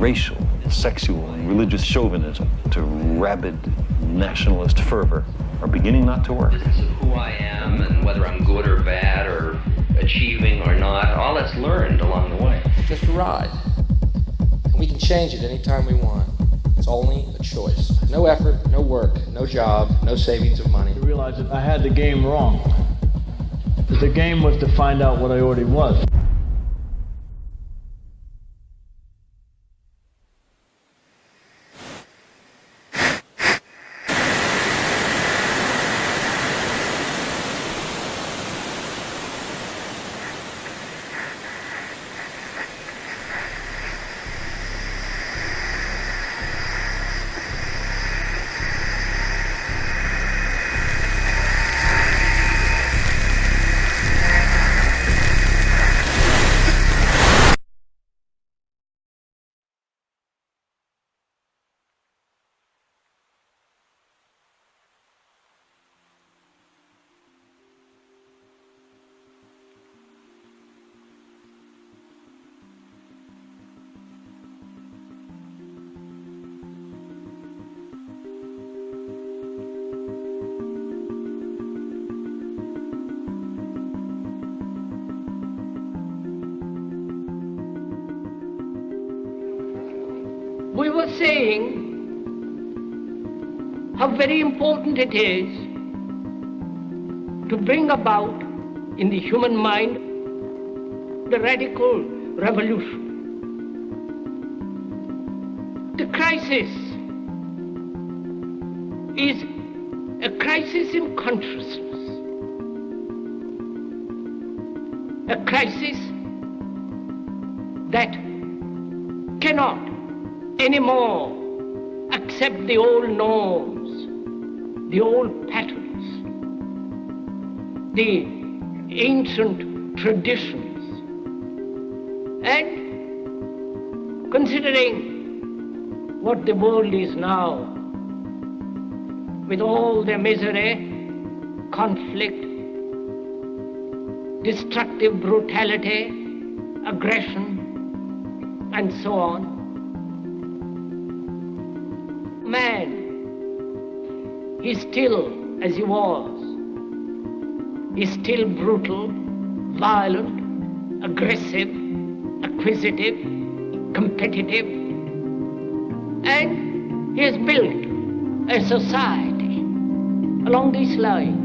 racial, sexual, and religious chauvinism to rabid nationalist fervor are beginning not to work. Business of who I am and whether I'm good or bad or achieving or not, all that's learned along the way. Just a ride. And we can change it anytime we want. It's only a choice. No effort, no work, no job, no savings of money. I realized that I had the game wrong. That the game was to find out what I already was. We were saying how very important it is to bring about in the human mind the radical revolution. The crisis is a crisis in consciousness, a crisis that cannot anymore accept the old norms, the old patterns, the ancient traditions. And considering what the world is now, with all the misery, conflict, destructive brutality, aggression, and so on, man is still as he was. He's still brutal, violent, aggressive, acquisitive, competitive, and he has built a society along these lines.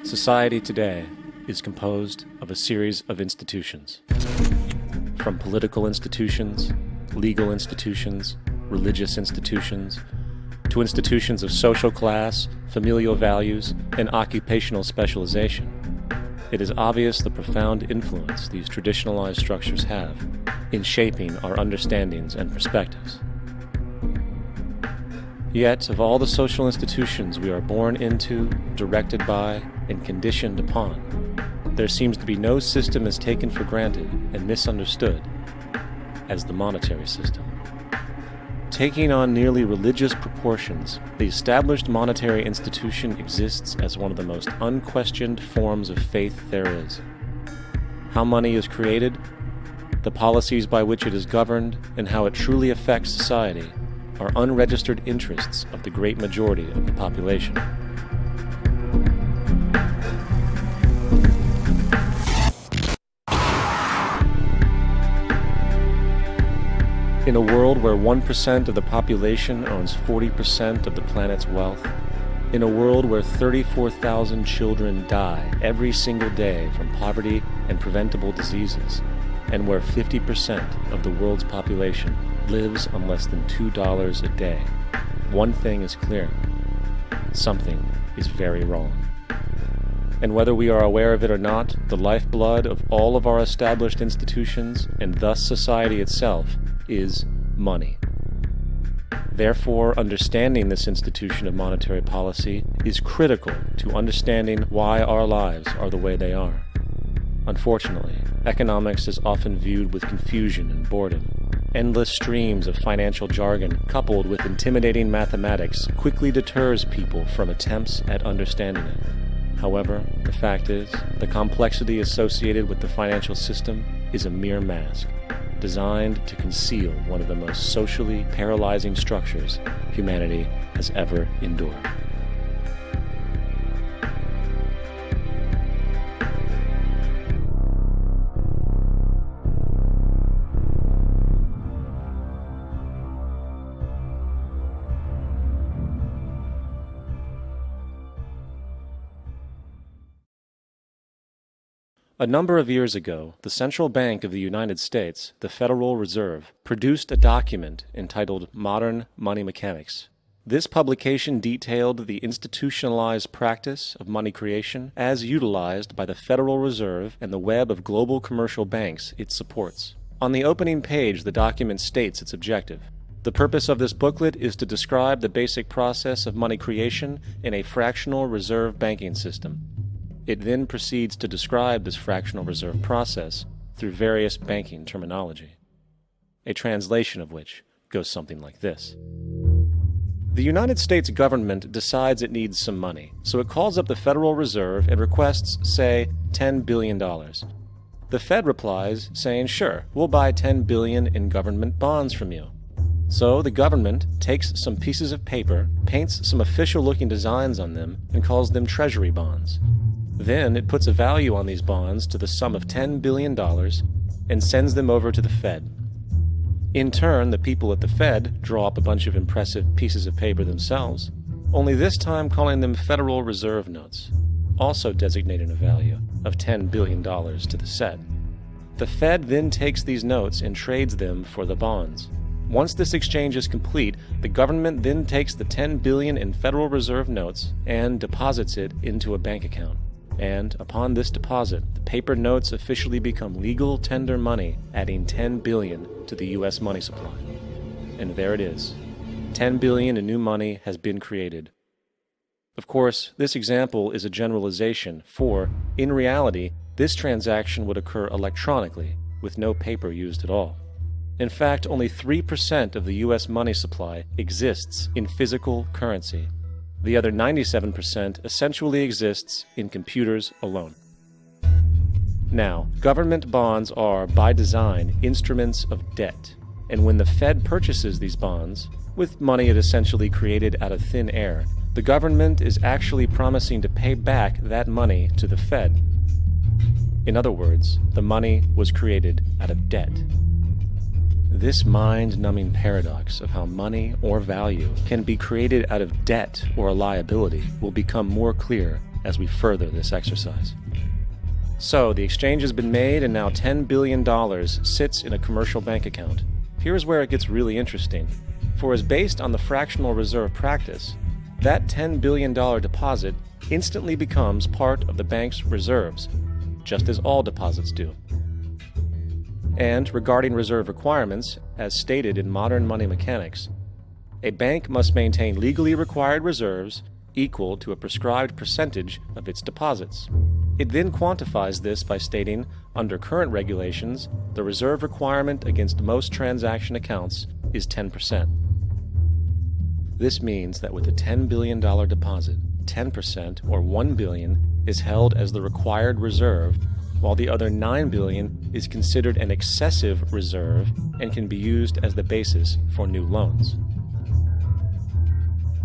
Society today is composed of a series of institutions. From political institutions, legal institutions, religious institutions, to institutions of social class, familial values, and occupational specialization. It is obvious the profound influence these traditionalized structures have in shaping our understandings and perspectives. Yet, of all the social institutions we are born into, directed by, and conditioned upon, there seems to be no system as taken for granted and misunderstood as the monetary system. Taking on nearly religious proportions, the established monetary institution exists as one of the most unquestioned forms of faith there is. How money is created, the policies by which it is governed, and how it truly affects society are unregistered interests of the great majority of the population. In a world where 1% of the population owns 40% of the planet's wealth, in a world where 34,000 children die every single day from poverty and preventable diseases, and where 50% of the world's population lives on less than $2 a day, one thing is clear: something is very wrong. And whether we are aware of it or not, the lifeblood of all of our established institutions, and thus society itself, is money. Therefore, understanding this institution of monetary policy is critical to understanding why our lives are the way they are. Unfortunately, economics is often viewed with confusion and boredom. Endless streams of financial jargon coupled with intimidating mathematics quickly deters people from attempts at understanding it. However, the fact is, the complexity associated with the financial system is a mere mask, designed to conceal one of the most socially paralyzing structures humanity has ever endured. A number of years ago, the Central Bank of the United States, the Federal Reserve, produced a document entitled Modern Money Mechanics. This publication detailed the institutionalized practice of money creation as utilized by the Federal Reserve and the web of global commercial banks it supports. On the opening page, the document states its objective. The purpose of this booklet is to describe the basic process of money creation in a fractional reserve banking system. It then proceeds to describe this fractional reserve process through various banking terminology, a translation of which goes something like this. The United States government decides it needs some money, so it calls up the Federal Reserve and requests, say, $10 billion. The Fed replies, saying, sure, we'll buy $10 billion in government bonds from you. So the government takes some pieces of paper, paints some official-looking designs on them, and calls them treasury bonds. Then it puts a value on these bonds to the sum of $10 billion and sends them over to the Fed. In turn, the people at the Fed draw up a bunch of impressive pieces of paper themselves, only this time calling them Federal Reserve notes, also designating a value of $10 billion to the set. The Fed then takes these notes and trades them for the bonds. Once this exchange is complete, the government then takes the $10 billion in Federal Reserve notes and deposits it into a bank account. And upon this deposit, the paper notes officially become legal tender money, adding $10 billion to the U.S. money supply. And there it is. $10 billion in new money has been created. Of course, this example is a generalization, for, in reality, this transaction would occur electronically, with no paper used at all. In fact, only 3% of the U.S. money supply exists in physical currency. The other 97% essentially exists in computers alone. Now, government bonds are, by design, instruments of debt, and when the Fed purchases these bonds, with money it essentially created out of thin air, the government is actually promising to pay back that money to the Fed. In other words, the money was created out of debt. This mind-numbing paradox of how money or value can be created out of debt or a liability will become more clear as we further this exercise. So, the exchange has been made and now $10 billion sits in a commercial bank account. Here's where it gets really interesting. For as based on the fractional reserve practice, that $10 billion deposit instantly becomes part of the bank's reserves, just as all deposits do. And regarding reserve requirements, as stated in Modern Money Mechanics, a bank must maintain legally required reserves equal to a prescribed percentage of its deposits. It then quantifies this by stating, under current regulations, the reserve requirement against most transaction accounts is 10%. This means that with a $10 billion deposit, 10% or $1 billion is held as the required reserve, while the other $9 billion is considered an excessive reserve and can be used as the basis for new loans.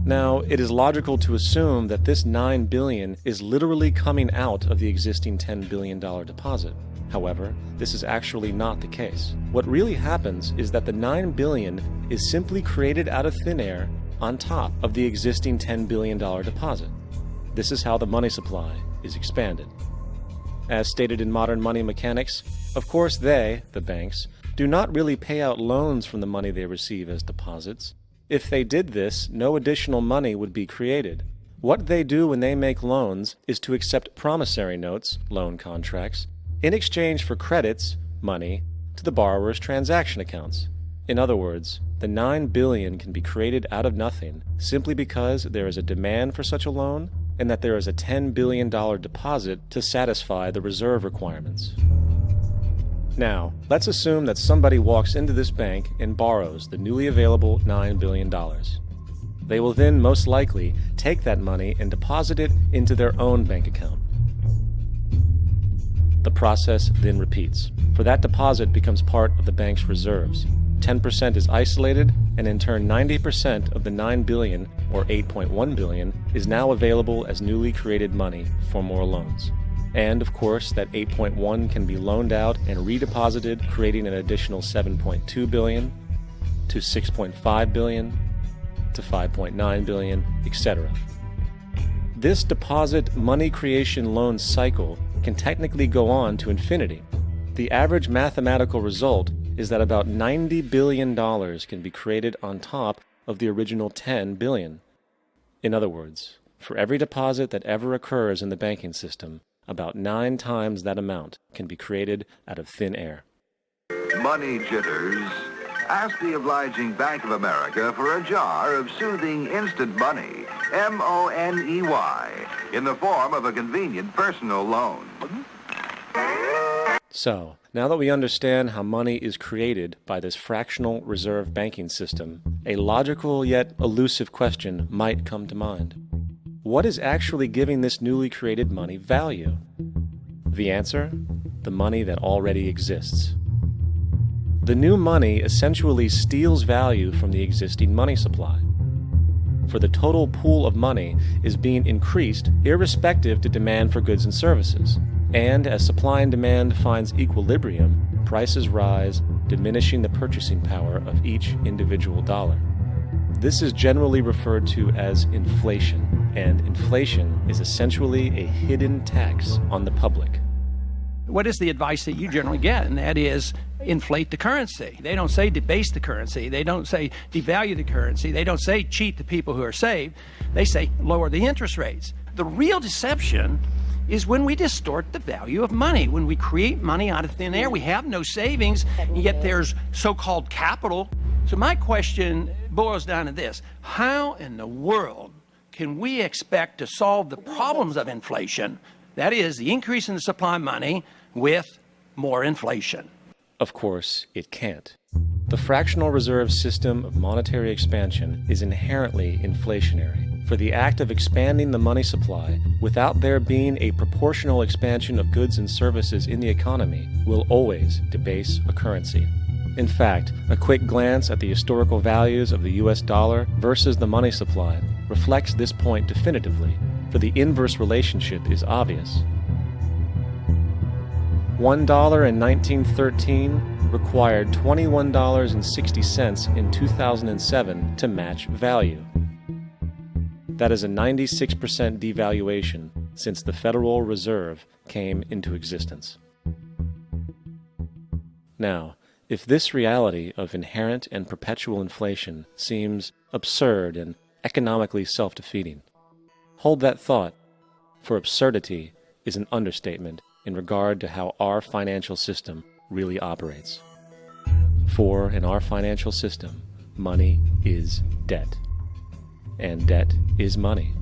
Now, it is logical to assume that this $9 billion is literally coming out of the existing $10 billion deposit. However, this is actually not the case. What really happens is that the $9 billion is simply created out of thin air on top of the existing $10 billion deposit. This is how the money supply is expanded. As stated in modern money mechanics, of course they, the banks, do not really pay out loans from the money they receive as deposits. If they did this, no additional money would be created. What they do when they make loans is to accept promissory notes, loan contracts, in exchange for credits, money, to the borrower's transaction accounts. In other words, the $9 billion can be created out of nothing simply because there is a demand for such a loan and that there is a $10 billion deposit to satisfy the reserve requirements. Now, let's assume that somebody walks into this bank and borrows the newly available $9 billion. They will then most likely take that money and deposit it into their own bank account. The process then repeats, for that deposit becomes part of the bank's reserves. 10% is isolated, and in turn 90% of the $9 billion, or $8.1 billion, is now available as newly created money for more loans. And, of course, that 8.1 can be loaned out and redeposited, creating an additional 7.2 billion, to 6.5 billion, to 5.9 billion, etc. This deposit money creation loan cycle can technically go on to infinity. The average mathematical result is that about $90 billion can be created on top of the original $10 billion. In other words, for every deposit that ever occurs in the banking system, about 9 times that amount can be created out of thin air. Money jitters. Ask the obliging Bank of America for a jar of soothing instant money, M-O-N-E-Y, in the form of a convenient personal loan. So, now that we understand how money is created by this fractional reserve banking system, a logical yet elusive question might come to mind. What is actually giving this newly created money value? The answer? The money that already exists. The new money essentially steals value from the existing money supply. For the total pool of money is being increased irrespective to demand for goods and services. And as supply and demand finds equilibrium, prices rise, diminishing the purchasing power of each individual dollar. This is generally referred to as inflation, and inflation is essentially a hidden tax on the public. What is the advice that you generally get? And that is inflate the currency. They don't say debase the currency. They don't say devalue the currency. They don't say cheat the people who are saved. They say lower the interest rates. The real deception is when we distort the value of money. When we create money out of thin air, we have no savings, and yet there's so-called capital. So my question boils down to this: how in the world can we expect to solve the problems of inflation, that is, the increase in the supply of money, with more inflation? Of course, it can't. The fractional reserve system of monetary expansion is inherently inflationary. For the act of expanding the money supply, without there being a proportional expansion of goods and services in the economy, will always debase a currency. In fact, a quick glance at the historical values of the US dollar versus the money supply reflects this point definitively, for the inverse relationship is obvious. $1 in 1913 required $21.60 in 2007 to match value. That is a 96% devaluation since the Federal Reserve came into existence. Now, if this reality of inherent and perpetual inflation seems absurd and economically self-defeating, hold that thought, for absurdity is an understatement in regard to how our financial system really operates. For in our financial system, money is debt. And debt is money.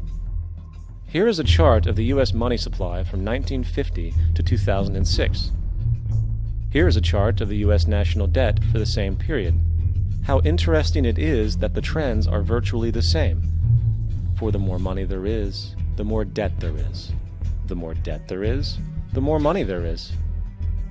Here is a chart of the U.S. money supply from 1950 to 2006. Here is a chart of the U.S. national debt for the same period. How interesting it is that the trends are virtually the same. For the more money there is, the more debt there is. The more debt there is, the more money there is.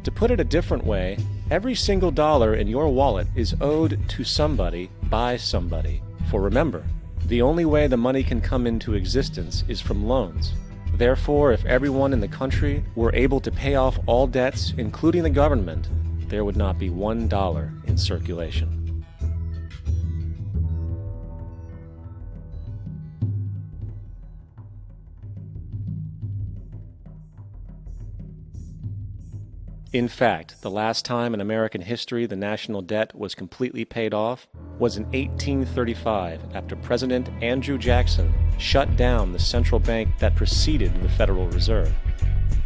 To put it a different way, every single dollar in your wallet is owed to somebody by somebody. For remember, the only way the money can come into existence is from loans. Therefore, if everyone in the country were able to pay off all debts, including the government, there would not be $1 in circulation. In fact, the last time in American history the national debt was completely paid off was in 1835, after President Andrew Jackson shut down the central bank that preceded the Federal Reserve.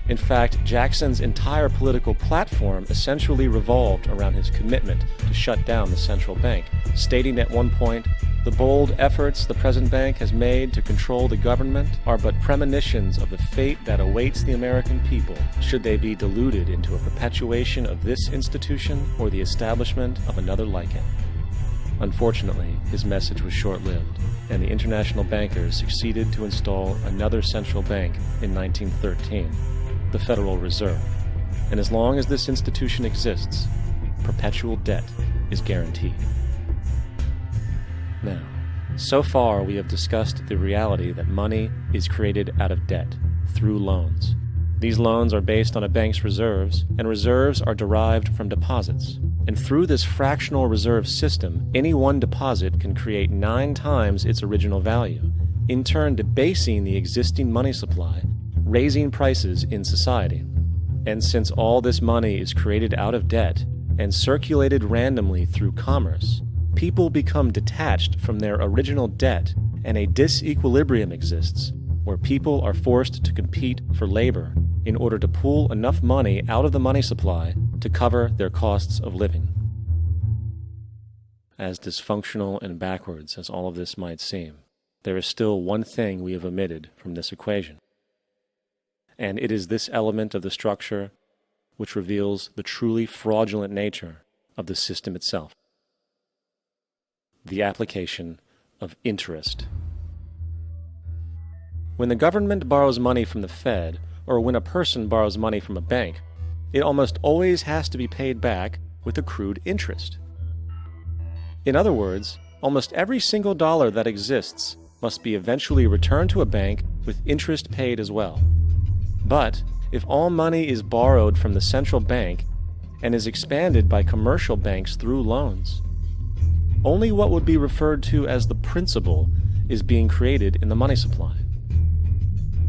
In fact, Jackson's entire political platform essentially revolved around his commitment to shut down the central bank, stating at one point, "The bold efforts the present bank has made to control the government are but premonitions of the fate that awaits the American people, should they be deluded into a perpetuation of this institution or the establishment of another like it." Unfortunately, his message was short-lived, and the international bankers succeeded to install another central bank in 1913, the Federal Reserve. And as long as this institution exists, perpetual debt is guaranteed. Now, so far we have discussed the reality that money is created out of debt, through loans. These loans are based on a bank's reserves, and reserves are derived from deposits. And through this fractional reserve system, any one deposit can create 9 times its original value, in turn debasing the existing money supply, raising prices in society. And since all this money is created out of debt and circulated randomly through commerce, people become detached from their original debt, and a disequilibrium exists, where people are forced to compete for labor in order to pull enough money out of the money supply to cover their costs of living. As dysfunctional and backwards as all of this might seem, there is still one thing we have omitted from this equation. And it is this element of the structure which reveals the truly fraudulent nature of the system itself: the application of interest. When the government borrows money from the Fed, or when a person borrows money from a bank, it almost always has to be paid back with accrued interest. In other words, almost every single dollar that exists must be eventually returned to a bank with interest paid as well. But if all money is borrowed from the central bank and is expanded by commercial banks through loans, only what would be referred to as the principal is being created in the money supply.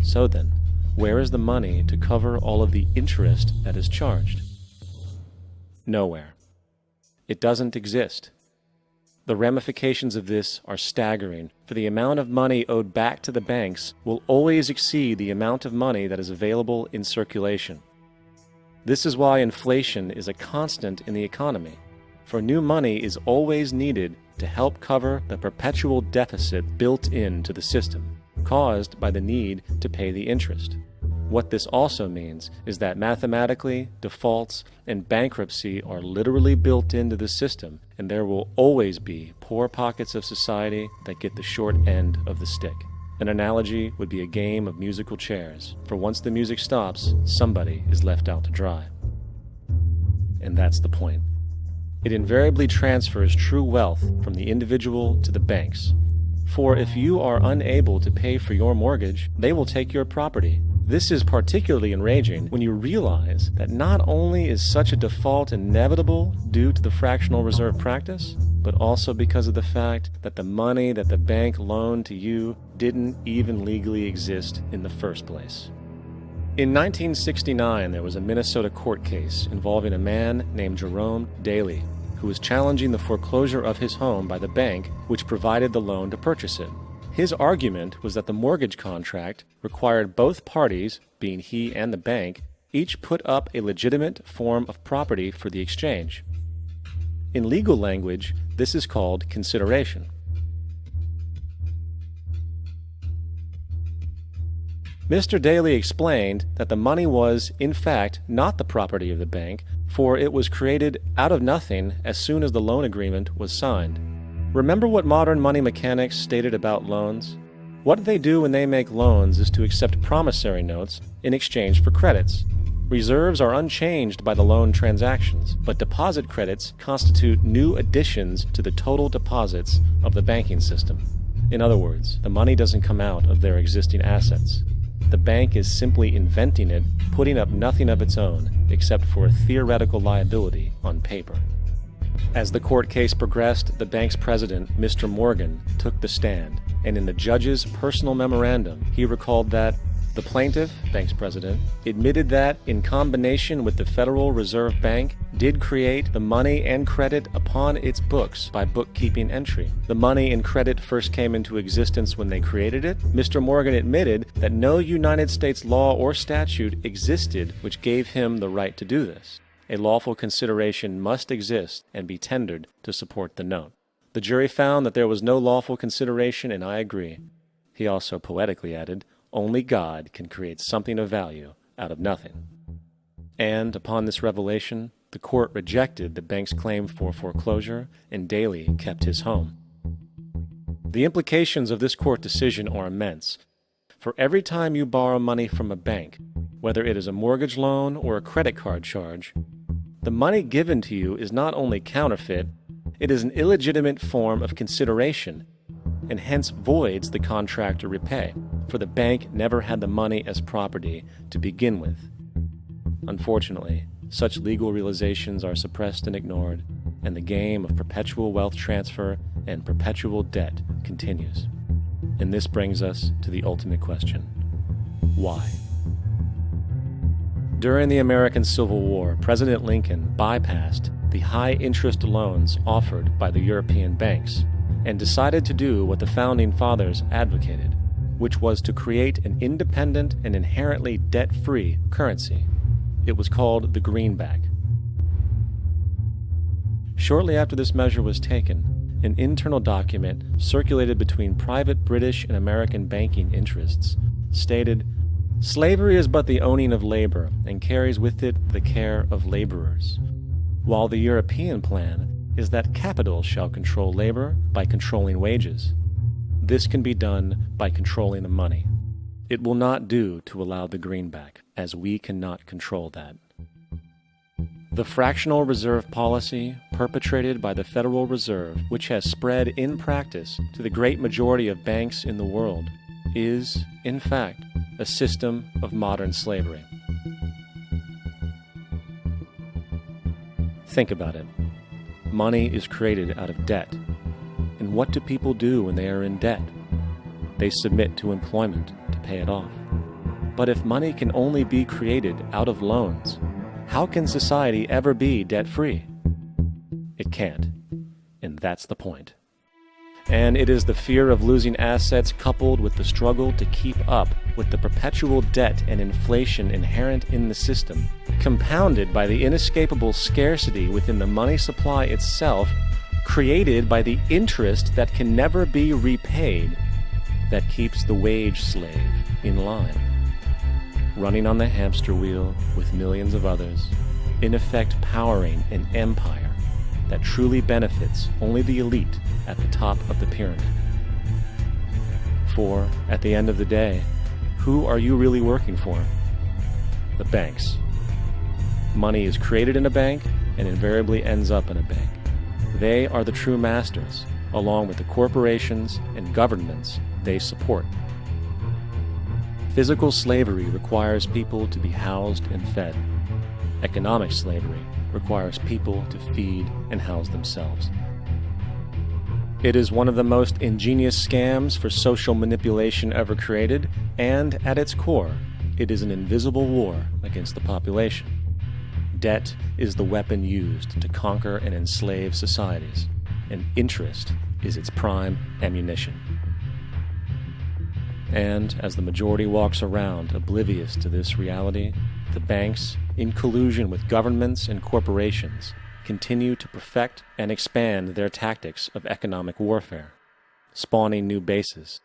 So then, where is the money to cover all of the interest that is charged? Nowhere. It doesn't exist. The ramifications of this are staggering, for the amount of money owed back to the banks will always exceed the amount of money that is available in circulation. This is why inflation is a constant in the economy, for new money is always needed to help cover the perpetual deficit built into the system, caused by the need to pay the interest. What this also means is that mathematically, defaults and bankruptcy are literally built into the system, and there will always be poor pockets of society that get the short end of the stick. An analogy would be a game of musical chairs, for once the music stops, somebody is left out to dry. And that's the point. It invariably transfers true wealth from the individual to the banks. For if you are unable to pay for your mortgage, they will take your property. This is particularly enraging when you realize that not only is such a default inevitable due to the fractional reserve practice, but also because of the fact that the money that the bank loaned to you didn't even legally exist in the first place. In 1969, there was a Minnesota court case involving a man named Jerome Daly, who was challenging the foreclosure of his home by the bank which provided the loan to purchase it. His argument was that the mortgage contract required both parties, being he and the bank, each put up a legitimate form of property for the exchange. In legal language, this is called consideration. Mr. Daly explained that the money was, in fact, not the property of the bank, for it was created out of nothing as soon as the loan agreement was signed. Remember what modern money mechanics stated about loans? What they do when they make loans is to accept promissory notes in exchange for credits. Reserves are unchanged by the loan transactions, but deposit credits constitute new additions to the total deposits of the banking system. In other words, the money doesn't come out of their existing assets. The bank is simply inventing it, putting up nothing of its own, except for a theoretical liability on paper. As the court case progressed, the bank's president, Mr. Morgan, took the stand, and in the judge's personal memorandum, he recalled that the plaintiff, bank's president, admitted that, in combination with the Federal Reserve Bank, did create the money and credit upon its books by bookkeeping entry. The money and credit first came into existence when they created it. Mr. Morgan admitted that no United States law or statute existed which gave him the right to do this. A lawful consideration must exist and be tendered to support the note. The jury found that there was no lawful consideration, and I agree. He also poetically added, "Only God can create something of value out of nothing." And upon this revelation, the court rejected the bank's claim for foreclosure, and Daly kept his home. The implications of this court decision are immense. For every time you borrow money from a bank, whether it is a mortgage loan or a credit card charge, the money given to you is not only counterfeit, it is an illegitimate form of consideration, and hence voids the contract to repay, for the bank never had the money as property to begin with. Unfortunately, such legal realizations are suppressed and ignored, and the game of perpetual wealth transfer and perpetual debt continues. And this brings us to the ultimate question: why? During the American Civil War, President Lincoln bypassed the high-interest loans offered by the European banks and decided to do what the Founding Fathers advocated, which was to create an independent and inherently debt-free currency. It was called the greenback. Shortly after this measure was taken, an internal document circulated between private British and American banking interests stated, "Slavery is but the owning of labor, and carries with it the care of laborers, while the European plan is that capital shall control labor by controlling wages. This can be done by controlling the money. It will not do to allow the greenback, as we cannot control that." The fractional reserve policy perpetrated by the Federal Reserve, which has spread in practice to the great majority of banks in the world, is, in fact, a system of modern slavery. Think about it. Money is created out of debt. And what do people do when they are in debt? They submit to employment to pay it off. But if money can only be created out of loans, how can society ever be debt-free? It can't. And that's the point. And it is the fear of losing assets coupled with the struggle to keep up with the perpetual debt and inflation inherent in the system, compounded by the inescapable scarcity within the money supply itself, created by the interest that can never be repaid, that keeps the wage slave in line, running on the hamster wheel with millions of others, in effect powering an empire that truly benefits only the elite at the top of the pyramid. For, at the end of the day, who are you really working for? The banks. Money is created in a bank and invariably ends up in a bank. They are the true masters, along with the corporations and governments they support. Physical slavery requires people to be housed and fed. Economic slavery requires people to feed and house themselves. It is one of the most ingenious scams for social manipulation ever created, and at its core, it is an invisible war against the population. Debt is the weapon used to conquer and enslave societies, and interest is its prime ammunition. And as the majority walks around oblivious to this reality, the banks, in collusion with governments and corporations, continue to perfect and expand their tactics of economic warfare, spawning new bases,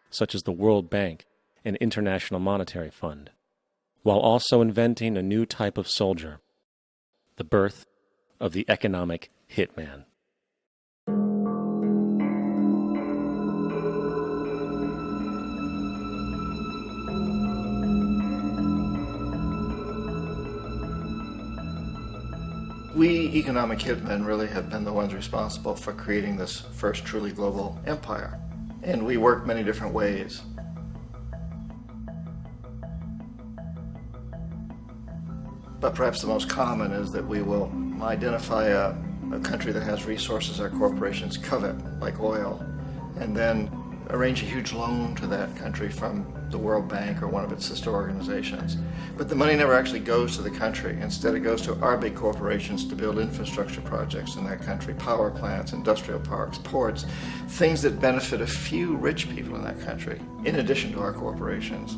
such as the World Bank and International Monetary Fund, while also inventing a new type of soldier, the birth of the economic hitman. We economic hitmen really have been the ones responsible for creating this first truly global empire. And we work many different ways. But perhaps the most common is that we will identify a country that has resources our corporations covet, like oil, and then arrange a huge loan to that country from the World Bank or one of its sister organizations. But the money never actually goes to the country. Instead, it goes to our big corporations to build infrastructure projects in that country, power plants, industrial parks, ports, things that benefit a few rich people in that country, in addition to our corporations,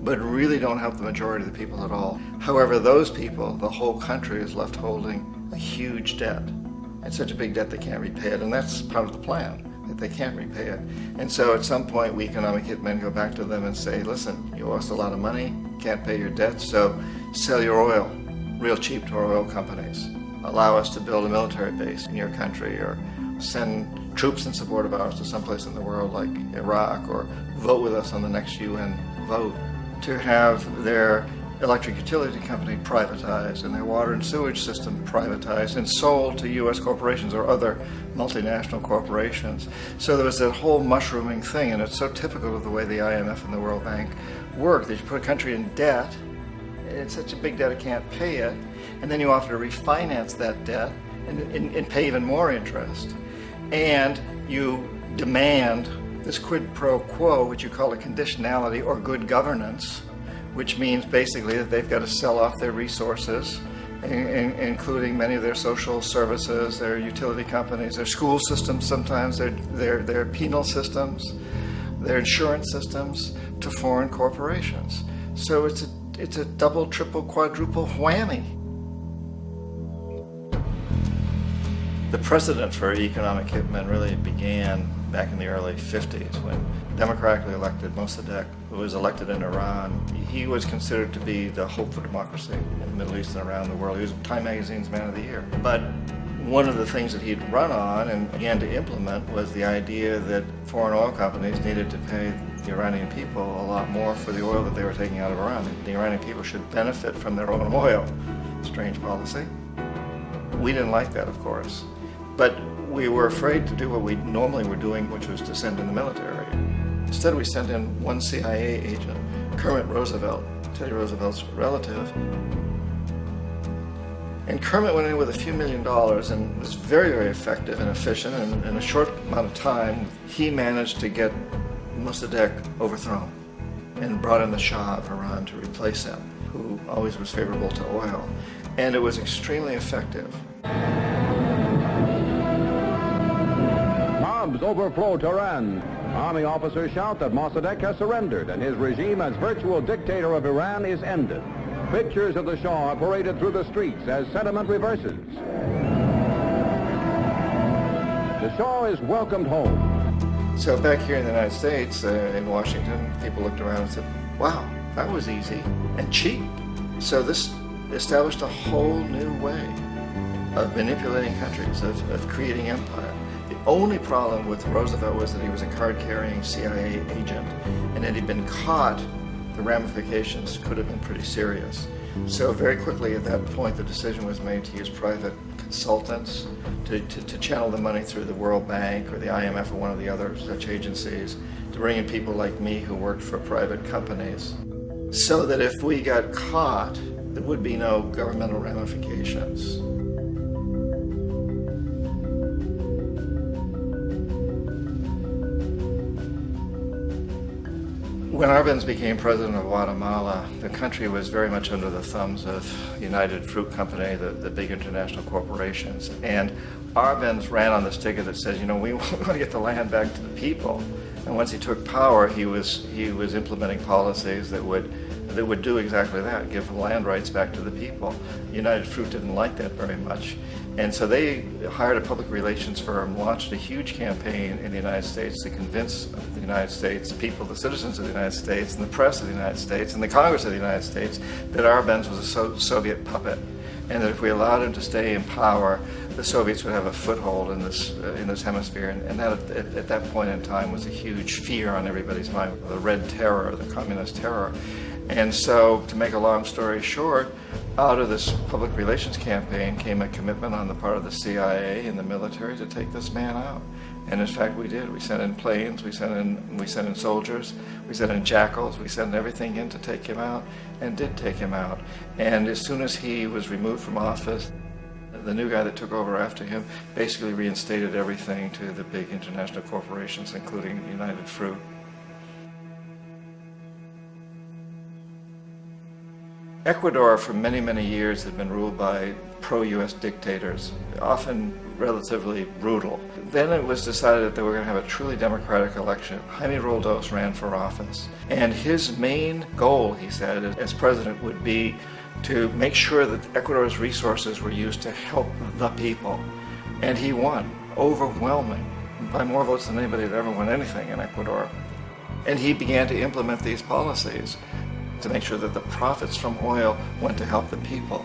but really don't help the majority of the people at all. However, those people, the whole country is left holding a huge debt. It's such a big debt they can't repay it, and that's part of the plan, that they can't repay it. And so at some point, we economic hitmen go back to them and say, listen, you owe us a lot of money, can't pay your debts, so sell your oil real cheap to our oil companies. Allow us to build a military base in your country, or send troops in support of ours to someplace in the world like Iraq, or vote with us on the next UN vote. To have their electric utility company privatized and their water and sewage system privatized and sold to U.S. corporations or other multinational corporations. So there was that whole mushrooming thing, and it's so typical of the way the IMF and the World Bank work, that you put a country in debt, it's such a big debt it can't pay it, and then you offer to refinance that debt and pay even more interest. And you demand this quid pro quo, which you call a conditionality or good governance, which means basically that they've got to sell off their resources, including many of their social services, their utility companies, their school systems sometimes, their penal systems, their insurance systems, to foreign corporations. So it's a double, triple, quadruple whammy. The precedent for economic hitmen really began back in the early 50s when democratically elected Mossadegh, who was elected in Iran, he was considered to be the hope for democracy in the Middle East and around the world. He was Time Magazine's Man of the Year. But one of the things that he'd run on and began to implement was the idea that foreign oil companies needed to pay the Iranian people a lot more for the oil that they were taking out of Iran. The Iranian people should benefit from their own oil. Strange policy. We didn't like that, of course. But we were afraid to do what we normally were doing, which was to send in the military. Instead, we sent in one CIA agent, Kermit Roosevelt, Teddy Roosevelt's relative. And Kermit went in with a few $1 million and was very, very effective and efficient. And in a short amount of time, he managed to get Mossadegh overthrown and brought in the Shah of Iran to replace him, who always was favorable to oil. And it was extremely effective. Bombs overflow Tehran. Army officers shout that Mossadegh has surrendered and his regime as virtual dictator of Iran is ended. Pictures of the Shah are paraded through the streets as sentiment reverses. The Shah is welcomed home. So back here in the United States, in Washington, people looked around and said, wow, that was easy and cheap. So this established a whole new way of manipulating countries, of creating empire. The only problem with Roosevelt was that he was a card-carrying CIA agent, and had he been caught, the ramifications could have been pretty serious. So very quickly at that point, the decision was made to use private consultants to channel the money through the World Bank or the IMF or one of the other such agencies, to bring in people like me who worked for private companies, so that if we got caught, there would be no governmental ramifications. When Arbenz became president of Guatemala, the country was very much under the thumbs of United Fruit Company, the big international corporations. And Arbenz ran on this ticket that says, you know, we want to get the land back to the people. And once he took power, he was implementing policies that would do exactly that, give land rights back to the people. United Fruit didn't like that very much. And so they hired a public relations firm, launched a huge campaign in the United States to convince the United States people, the citizens of the United States, and the press of the United States, and the Congress of the United States, that Arbenz was a Soviet puppet, and that if we allowed him to stay in power, the Soviets would have a foothold in this hemisphere. And that, at that point in time, was a huge fear on everybody's mind, the Red Terror, the Communist Terror. And so, to make a long story short, out of this public relations campaign came a commitment on the part of the CIA and the military to take this man out. And in fact, we did. We sent in planes, we sent in soldiers, we sent in jackals, we sent everything in to take him out, and did take him out. And as soon as he was removed from office, the new guy that took over after him basically reinstated everything to the big international corporations, including United Fruit. Ecuador for many, many years had been ruled by pro-US dictators, often relatively brutal. Then it was decided that they were going to have a truly democratic election. Jaime Roldos ran for office, and his main goal, he said, as president would be to make sure that Ecuador's resources were used to help the people. And he won, overwhelming, by more votes than anybody had ever won anything in Ecuador. And he began to implement these policies to make sure that the profits from oil went to help the people.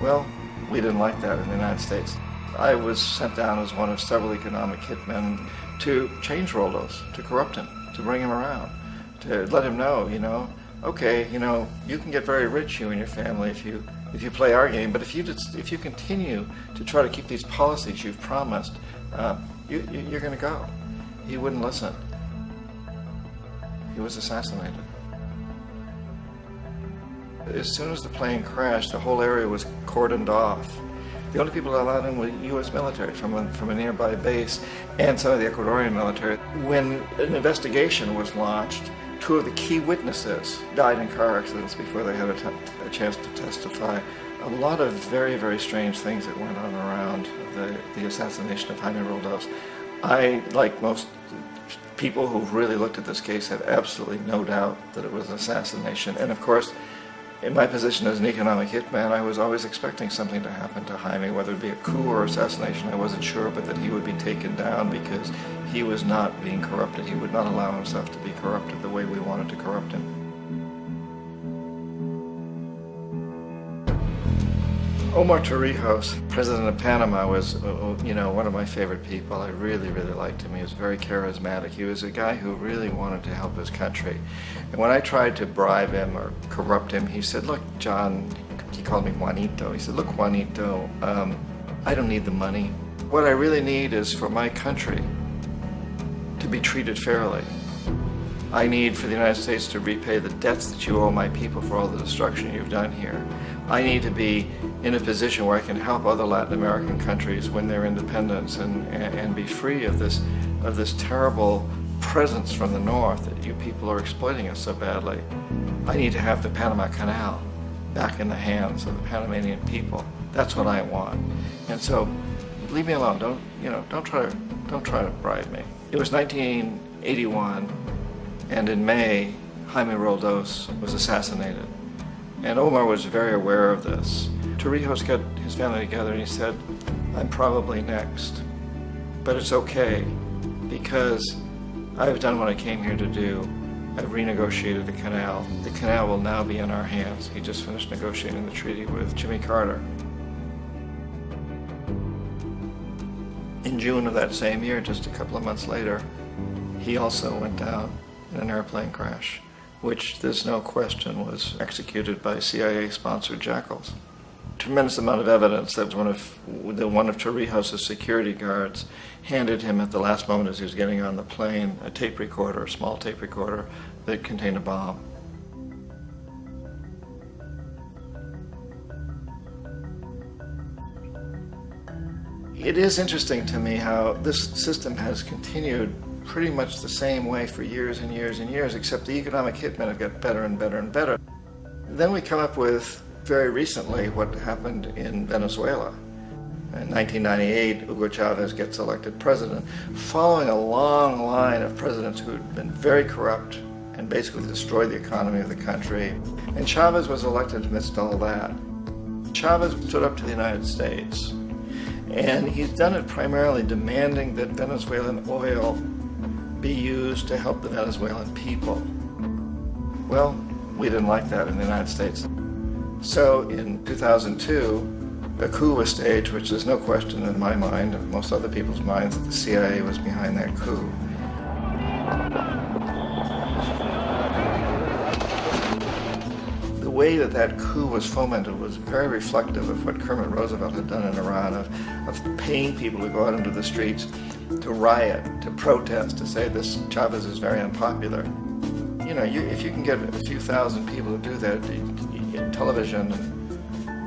Well, we didn't like that in the United States. I was sent down as one of several economic hitmen to change Roldos, to corrupt him, to bring him around, to let him know, okay, you can get very rich, you and your family, if you play our game, but if you continue to try to keep these policies you've promised, you're going to go. He wouldn't listen. He was assassinated. As soon as the plane crashed, the whole area was cordoned off. The only people allowed in were U.S. military from a nearby base and some of the Ecuadorian military. When an investigation was launched, 2 of the key witnesses died in car accidents before they had a chance to testify. A lot of very, very strange things that went on around the assassination of Jaime Roldos. I, like most people who've really looked at this case, have absolutely no doubt that it was an assassination. And of course, in my position as an economic hitman, I was always expecting something to happen to Jaime, whether it be a coup or assassination, I wasn't sure, but that he would be taken down because he was not being corrupted. He would not allow himself to be corrupted the way we wanted to corrupt him. Omar Torrijos, president of Panama, was, one of my favorite people. I really, really liked him. He was very charismatic. He was a guy who really wanted to help his country. And when I tried to bribe him or corrupt him, he said, look, John, he called me Juanito. He said, look, Juanito, I don't need the money. What I really need is for my country to be treated fairly. I need for the United States to repay the debts that you owe my people for all the destruction you've done here. I need to be in a position where I can help other Latin American countries win their independence and be free of this terrible presence from the north that you people are exploiting us so badly. I need to have the Panama Canal back in the hands of the Panamanian people. That's what I want. And so, leave me alone. Don't try to bribe me. It was 1981, and in May, Jaime Roldos was assassinated. And Omar was very aware of this. Torrijos got his family together and he said, I'm probably next, but it's okay because I've done what I came here to do. I've renegotiated the canal. The canal will now be in our hands. He just finished negotiating the treaty with Jimmy Carter. In June of that same year, just a couple of months later, he also went down in an airplane crash, which there's no question was executed by CIA-sponsored jackals. Tremendous amount of evidence that one of Torrijos' security guards handed him at the last moment as he was getting on the plane a tape recorder, a small tape recorder that contained a bomb. It is interesting to me how this system has continued pretty much the same way for years and years and years, except the economic hitmen have got better and better and better. Then we come up with, very recently, what happened in Venezuela. In 1998, Hugo Chavez gets elected president, following a long line of presidents who had been very corrupt and basically destroyed the economy of the country. And Chavez was elected amidst all that. Chavez stood up to the United States, and he's done it primarily demanding that Venezuelan oil be used to help the Venezuelan people. Well, we didn't like that in the United States. So in 2002, a coup was staged, which there's no question in my mind, and most other people's minds, that the CIA was behind that coup. way that that coup was fomented was very reflective of what Kermit Roosevelt had done in Iran, of paying people to go out into the streets, to riot, to protest, to say this Chavez is very unpopular. You know, if you can get a few thousand people to do that, television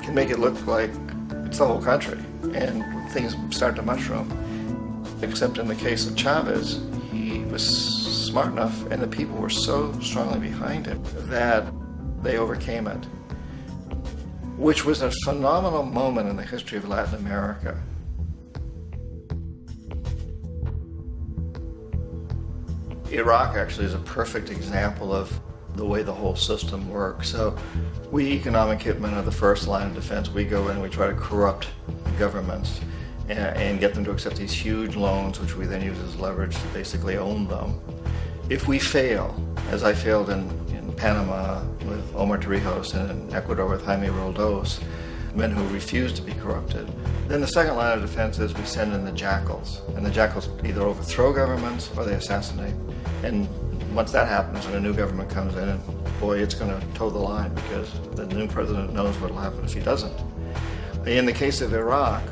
can make it look like it's the whole country, and things start to mushroom. Except in the case of Chavez, he was smart enough, and the people were so strongly behind him that they overcame it, which was a phenomenal moment in the history of Latin America. Iraq actually is a perfect example of the way the whole system works. So we economic hitmen are the first line of defense. We go in and we try to corrupt governments and get them to accept these huge loans, which we then use as leverage to basically own them. If we fail, as I failed in Panama with Omar Torrijos and in Ecuador with Jaime Roldos, men who refused to be corrupted, then the second line of defense is we send in the jackals. And the jackals either overthrow governments or they assassinate. And once that happens and a new government comes in, and boy, it's going to toe the line because the new president knows what will happen if he doesn't. In the case of Iraq,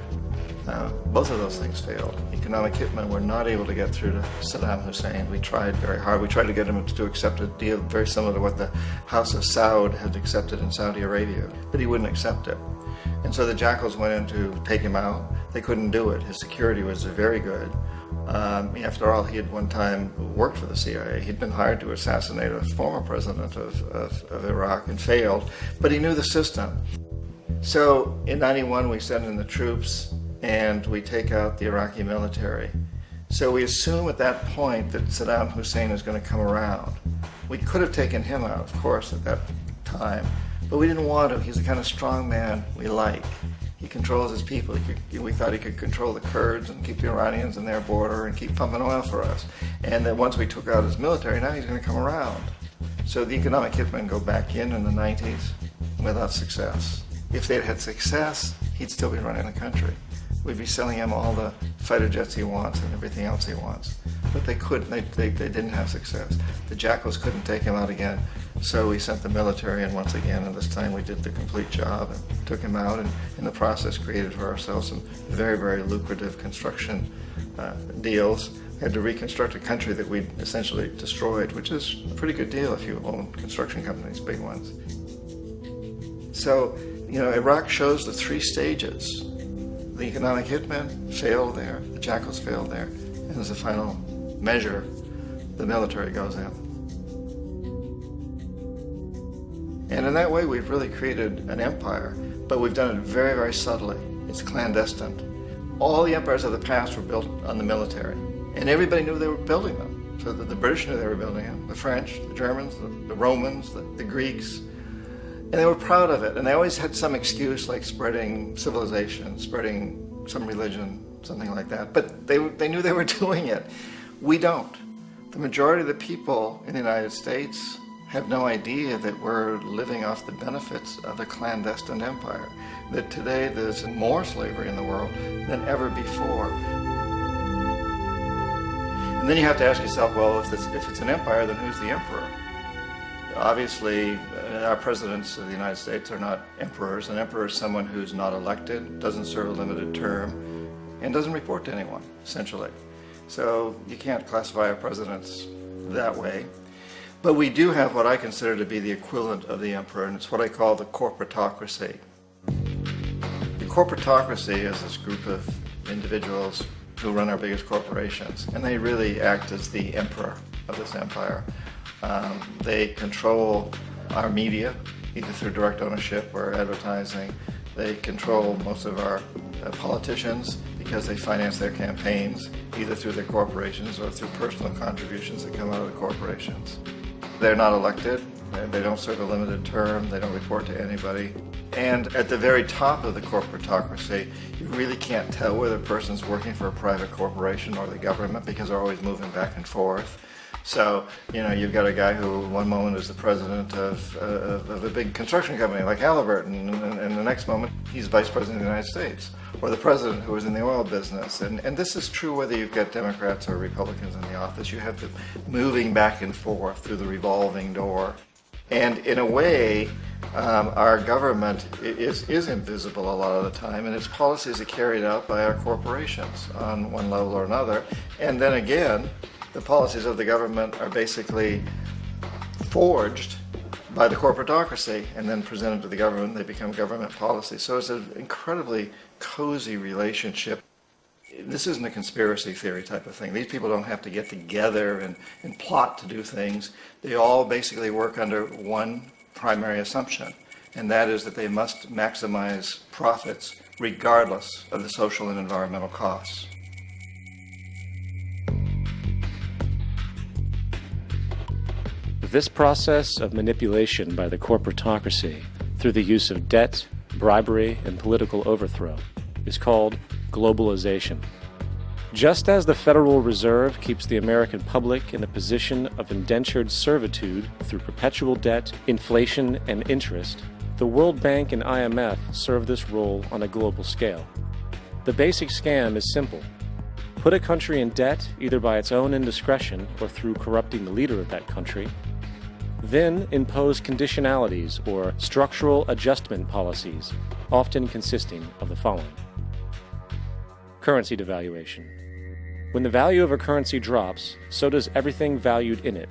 both of those things failed. Economic hitmen were not able to get through to Saddam Hussein. We tried very hard. We tried to get him to accept a deal very similar to what the House of Saud had accepted in Saudi Arabia, but he wouldn't accept it. And so the jackals went in to take him out. They couldn't do it. His security was very good. After all, he had one time worked for the CIA. He'd been hired to assassinate a former president of Iraq and failed, but he knew the system. So in '91, we send in the troops and we take out the Iraqi military. So we assume at that point that Saddam Hussein is going to come around. We could have taken him out, of course, at that time, but we didn't want to. He's the kind of strong man we like. He controls his people. We thought he could control the Kurds and keep the Iranians in their border and keep pumping oil for us. And that once we took out his military, now he's going to come around. So the economic hitmen go back in the 90s without success. If they'd had success, he'd still be running the country. We'd be selling him all the fighter jets he wants and everything else he wants. But they couldn't. They didn't have success. The jackals couldn't take him out again. So we sent the military in once again, and this time we did the complete job and took him out, and in the process created for ourselves some very, very lucrative construction deals. We had to reconstruct a country that we'd essentially destroyed, which is a pretty good deal if you own construction companies, big ones. So, you know, Iraq shows the three stages. The economic hitmen failed there, the jackals failed there, and as a final measure, the military goes in. And in that way, we've really created an empire, but we've done it very, very subtly. It's clandestine. All the empires of the past were built on the military, and everybody knew they were building them. So the British knew they were building them, the French, the Germans, the Romans, the Greeks, and they were proud of it. And they always had some excuse, like spreading civilization, spreading some religion, something like that. But they knew they were doing it. We don't. The majority of the people in the United States have no idea that we're living off the benefits of a clandestine empire, that today there's more slavery in the world than ever before. And then you have to ask yourself, well, if it's an empire, then who's the emperor? Obviously, our presidents of the United States are not emperors. An emperor is someone who's not elected, doesn't serve a limited term, and doesn't report to anyone, essentially. So you can't classify our presidents that way. But we do have what I consider to be the equivalent of the emperor, and it's what I call the corporatocracy. The corporatocracy is this group of individuals who run our biggest corporations, and they really act as the emperor of this empire. They control our media, either through direct ownership or advertising. They control most of our politicians because they finance their campaigns, either through their corporations or through personal contributions that come out of the corporations. They're not elected, they don't serve a limited term, they don't report to anybody. And at the very top of the corporatocracy, you really can't tell whether a person's working for a private corporation or the government because they're always moving back and forth. So, you know, you've got a guy who one moment is the president of a big construction company like Halliburton, and the next moment he's vice president of the United States, or the president who was in the oil business. And this is true whether you've got Democrats or Republicans in the office. You have them moving back and forth through the revolving door. And in a way, our government is invisible a lot of the time, and its policies are carried out by our corporations on one level or another. And then again, the policies of the government are basically forged by the corporatocracy and then presented to the government. They become government policy. So it's an incredibly cozy relationship. This isn't a conspiracy theory type of thing. These people don't have to get together and plot to do things. They all basically work under one primary assumption, and that is that they must maximize profits regardless of the social and environmental costs. This process of manipulation by the corporatocracy through the use of debt, bribery, and political overthrow is called globalization. Just as the Federal Reserve keeps the American public in a position of indentured servitude through perpetual debt, inflation, and interest, the World Bank and IMF serve this role on a global scale. The basic scam is simple. Put a country in debt either by its own indiscretion or through corrupting the leader of that country, then impose conditionalities or structural adjustment policies, often consisting of the following. Currency devaluation. When the value of a currency drops, so does everything valued in it.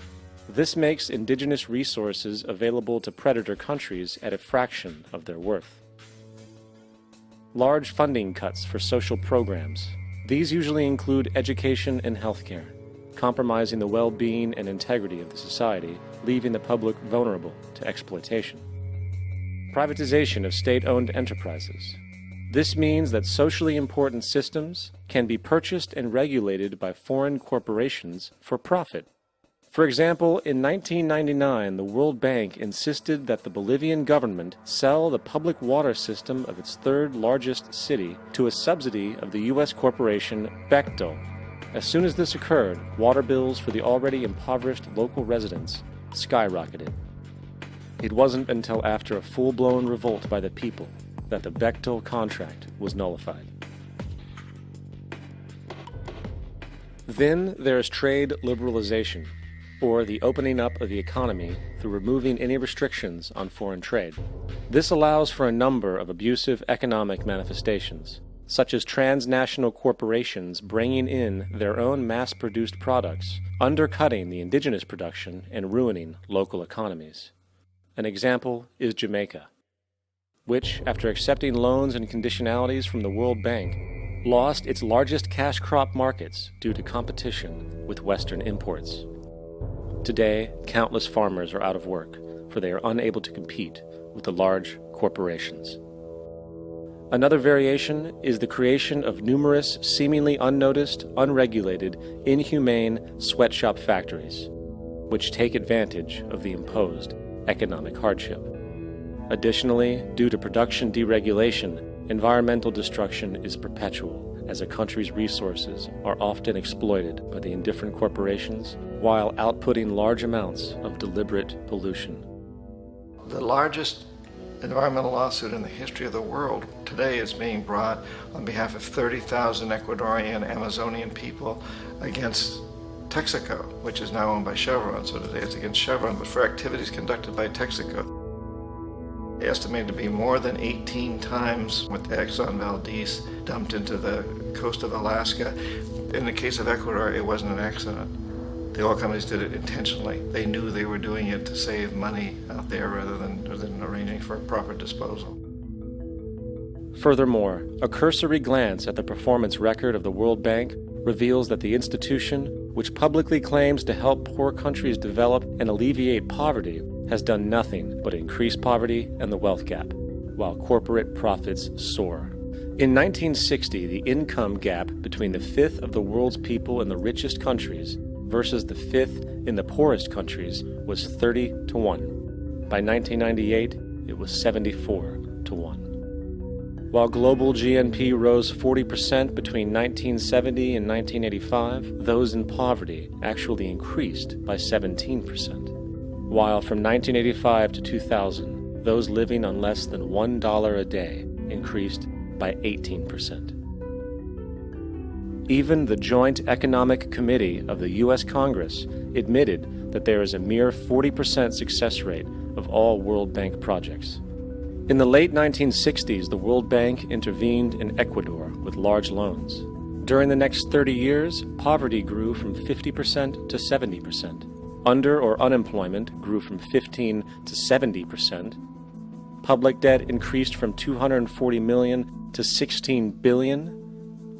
This makes indigenous resources available to predator countries at a fraction of their worth. Large funding cuts for social programs. These usually include education and healthcare, compromising the well-being and integrity of the society, leaving the public vulnerable to exploitation. Privatization of state-owned enterprises. This means that socially important systems can be purchased and regulated by foreign corporations for profit. For example, in 1999, the World Bank insisted that the Bolivian government sell the public water system of its third largest city to a subsidy of the U.S. corporation Bechtel. As soon as this occurred, water bills for the already impoverished local residents skyrocketed. It wasn't until after a full-blown revolt by the people that the Bechtel contract was nullified. Then there is trade liberalization, or the opening up of the economy through removing any restrictions on foreign trade. This allows for a number of abusive economic manifestations, such as transnational corporations bringing in their own mass-produced products, undercutting the indigenous production and ruining local economies. An example is Jamaica, which, after accepting loans and conditionalities from the World Bank, lost its largest cash crop markets due to competition with Western imports. Today, countless farmers are out of work, for they are unable to compete with the large corporations. Another variation is the creation of numerous seemingly unnoticed, unregulated, inhumane sweatshop factories, which take advantage of the imposed economic hardship. Additionally, due to production deregulation, environmental destruction is perpetual, as a country's resources are often exploited by the indifferent corporations while outputting large amounts of deliberate pollution. The largest environmental lawsuit in the history of the world today is being brought on behalf of 30,000 Ecuadorian Amazonian people against Texaco, which is now owned by Chevron. So today it's against Chevron, but for activities conducted by Texaco. Estimated to be more than 18 times what the Exxon Valdez dumped into the coast of Alaska. In the case of Ecuador, it wasn't an accident. The oil companies did it intentionally. They knew they were doing it to save money out there rather than arranging for proper disposal. Furthermore, a cursory glance at the performance record of the World Bank reveals that the institution, which publicly claims to help poor countries develop and alleviate poverty, has done nothing but increase poverty and the wealth gap, while corporate profits soar. In 1960, the income gap between the fifth of the world's people in the richest countries versus the fifth in the poorest countries was 30 to 1. By 1998, it was 74 to 1. While global GNP rose 40% between 1970 and 1985, those in poverty actually increased by 17%. While from 1985 to 2000, those living on less than $1 a day increased by 18%. Even the Joint Economic Committee of the U.S. Congress admitted that there is a mere 40% success rate of all World Bank projects. In the late 1960s, the World Bank intervened in Ecuador with large loans. During the next 30 years, poverty grew from 50% to 70%. Under or unemployment grew from 15 to 70%. Public debt increased from 240 million to 16 billion,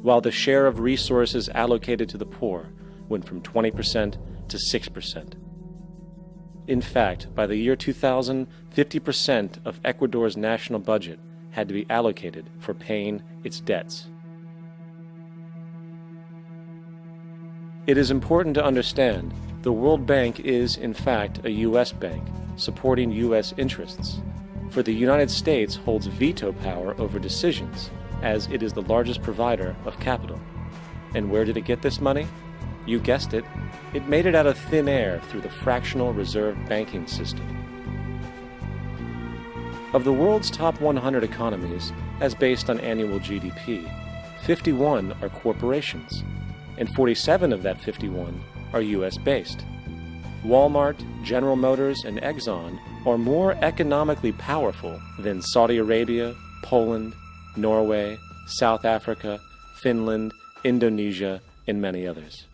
while the share of resources allocated to the poor went from 20% to 6%. In fact, by the year 2000, 50% of Ecuador's national budget had to be allocated for paying its debts. It is important to understand the World Bank is, in fact, a U.S. bank supporting U.S. interests, for the United States holds veto power over decisions, as it is the largest provider of capital. And where did it get this money? You guessed it, it made it out of thin air through the fractional reserve banking system. Of the world's top 100 economies, as based on annual GDP, 51 are corporations, and 47 of that 51 are U.S.-based. Walmart, General Motors, and Exxon are more economically powerful than Saudi Arabia, Poland, Norway, South Africa, Finland, Indonesia, and many others.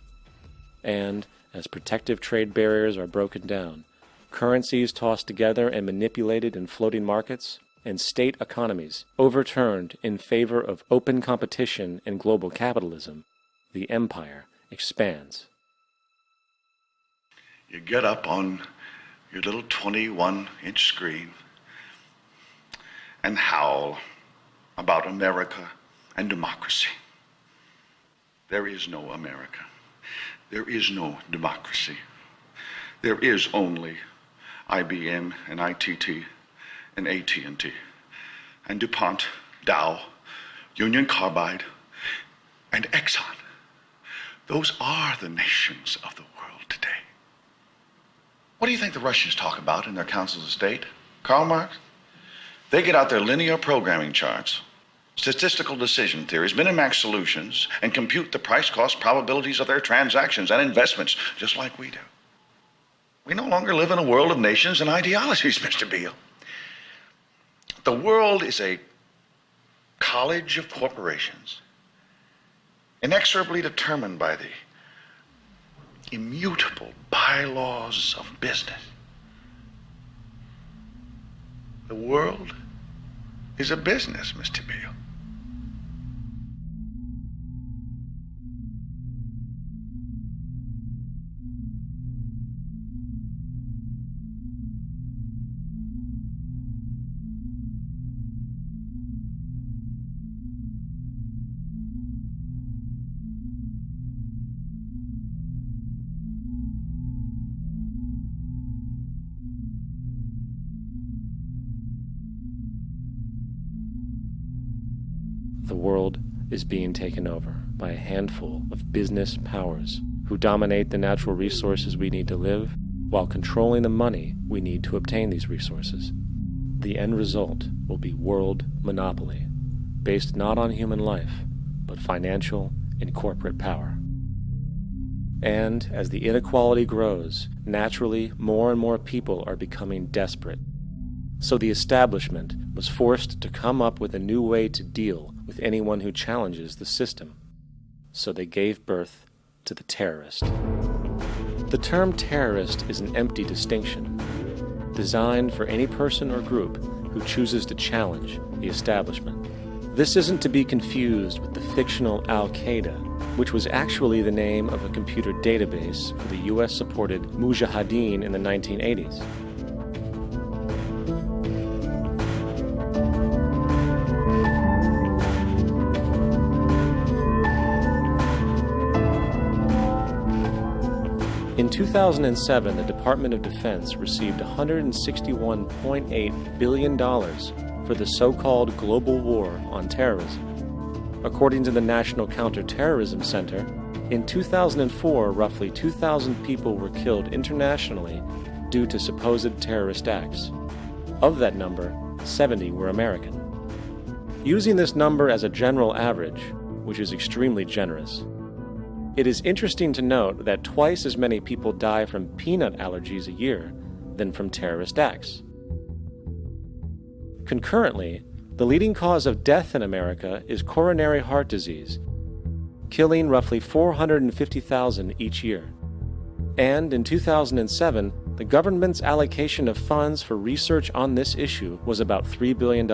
And, as protective trade barriers are broken down, currencies tossed together and manipulated in floating markets, and state economies overturned in favor of open competition and global capitalism, the empire expands. You get up on your little 21-inch screen and howl about America and democracy. There is no America. There is no democracy. There is only IBM and ITT and AT&T and DuPont, Dow, Union Carbide, and Exxon. Those are the nations of the world today. What do you think the Russians talk about in their councils of state? Karl Marx? They get out their linear programming charts, statistical decision theories, Minimax solutions, and compute the price-cost probabilities of their transactions and investments, just like we do. We no longer live in a world of nations and ideologies, Mr. Beale. The world is a college of corporations, inexorably determined by the immutable bylaws of business. The world is a business, Mr. Beale. The world is being taken over by a handful of business powers who dominate the natural resources we need to live while controlling the money we need to obtain these resources. The end result will be world monopoly, based not on human life, but financial and corporate power. And as the inequality grows, naturally more and more people are becoming desperate. So the establishment was forced to come up with a new way to deal with anyone who challenges the system. So they gave birth to the terrorist. The term terrorist is an empty distinction, designed for any person or group who chooses to challenge the establishment. This isn't to be confused with the fictional Al-Qaeda, which was actually the name of a computer database for the US-supported Mujahideen in the 1980s. In 2007, the Department of Defense received $161.8 billion for the so-called global war on terrorism. According to the National Counterterrorism Center, in 2004, roughly 2,000 people were killed internationally due to supposed terrorist acts. Of that number, 70 were American. Using this number as a general average, which is extremely generous, it is interesting to note that twice as many people die from peanut allergies a year than from terrorist acts. Concurrently, the leading cause of death in America is coronary heart disease, killing roughly 450,000 each year. And in 2007, the government's allocation of funds for research on this issue was about $3 billion.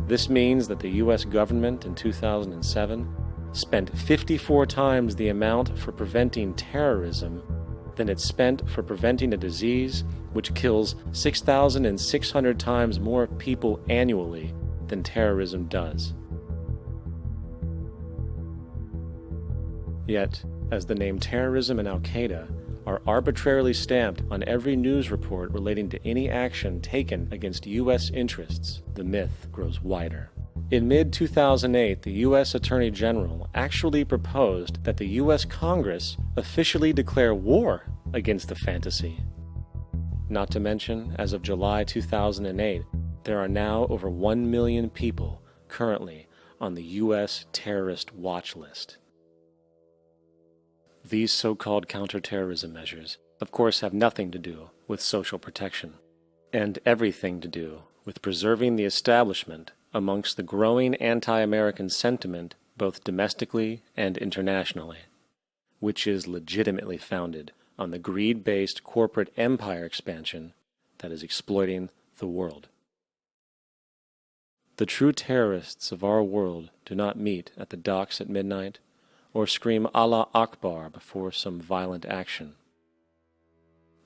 This means that the U.S. government in 2007 spent 54 times the amount for preventing terrorism than it spent for preventing a disease which kills 6,600 times more people annually than terrorism does. Yet, as the name terrorism and Al-Qaeda are arbitrarily stamped on every news report relating to any action taken against U.S. interests, the myth grows wider. In mid-2008, the U.S. Attorney General actually proposed that the U.S. Congress officially declare war against the fantasy. Not to mention, as of July 2008, there are now over 1 million people currently on the U.S. terrorist watch list. These so-called counterterrorism measures, of course, have nothing to do with social protection, and everything to do with preserving the establishment amongst the growing anti-American sentiment both domestically and internationally, which is legitimately founded on the greed-based corporate empire expansion that is exploiting the world. The true terrorists of our world do not meet at the docks at midnight or scream Allah Akbar before some violent action.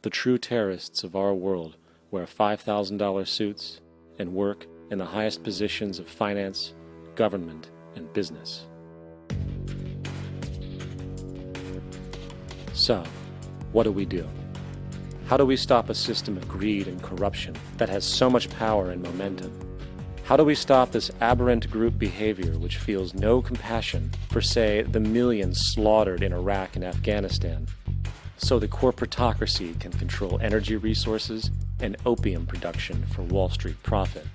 The true terrorists of our world wear $5,000 suits and work in the highest positions of finance, government, and business. So, what do? How do we stop a system of greed and corruption that has so much power and momentum? How do we stop this aberrant group behavior which feels no compassion for, say, the millions slaughtered in Iraq and Afghanistan, so the corporatocracy can control energy resources and opium production for Wall Street profit?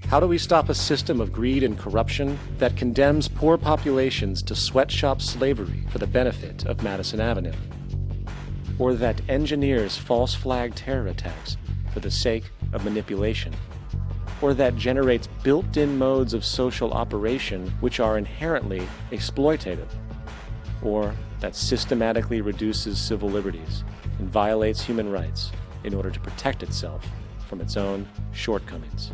How do we stop a system of greed and corruption that condemns poor populations to sweatshop slavery for the benefit of Madison Avenue? Or that engineers false flag terror attacks for the sake of manipulation? Or that generates built-in modes of social operation which are inherently exploitative? Or that systematically reduces civil liberties and violates human rights in order to protect itself from its own shortcomings?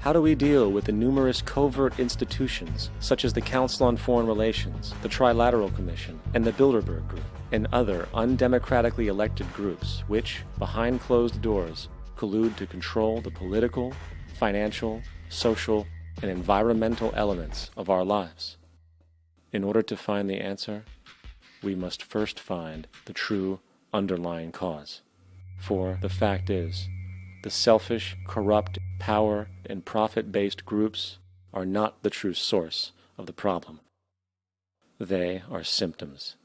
How do we deal with the numerous covert institutions, such as the Council on Foreign Relations, the Trilateral Commission, and the Bilderberg Group, and other undemocratically elected groups which, behind closed doors, collude to control the political, financial, social, and environmental elements of our lives? In order to find the answer, we must first find the true underlying cause. For the fact is, the selfish, corrupt, power, and profit-based groups are not the true source of the problem. They are symptoms.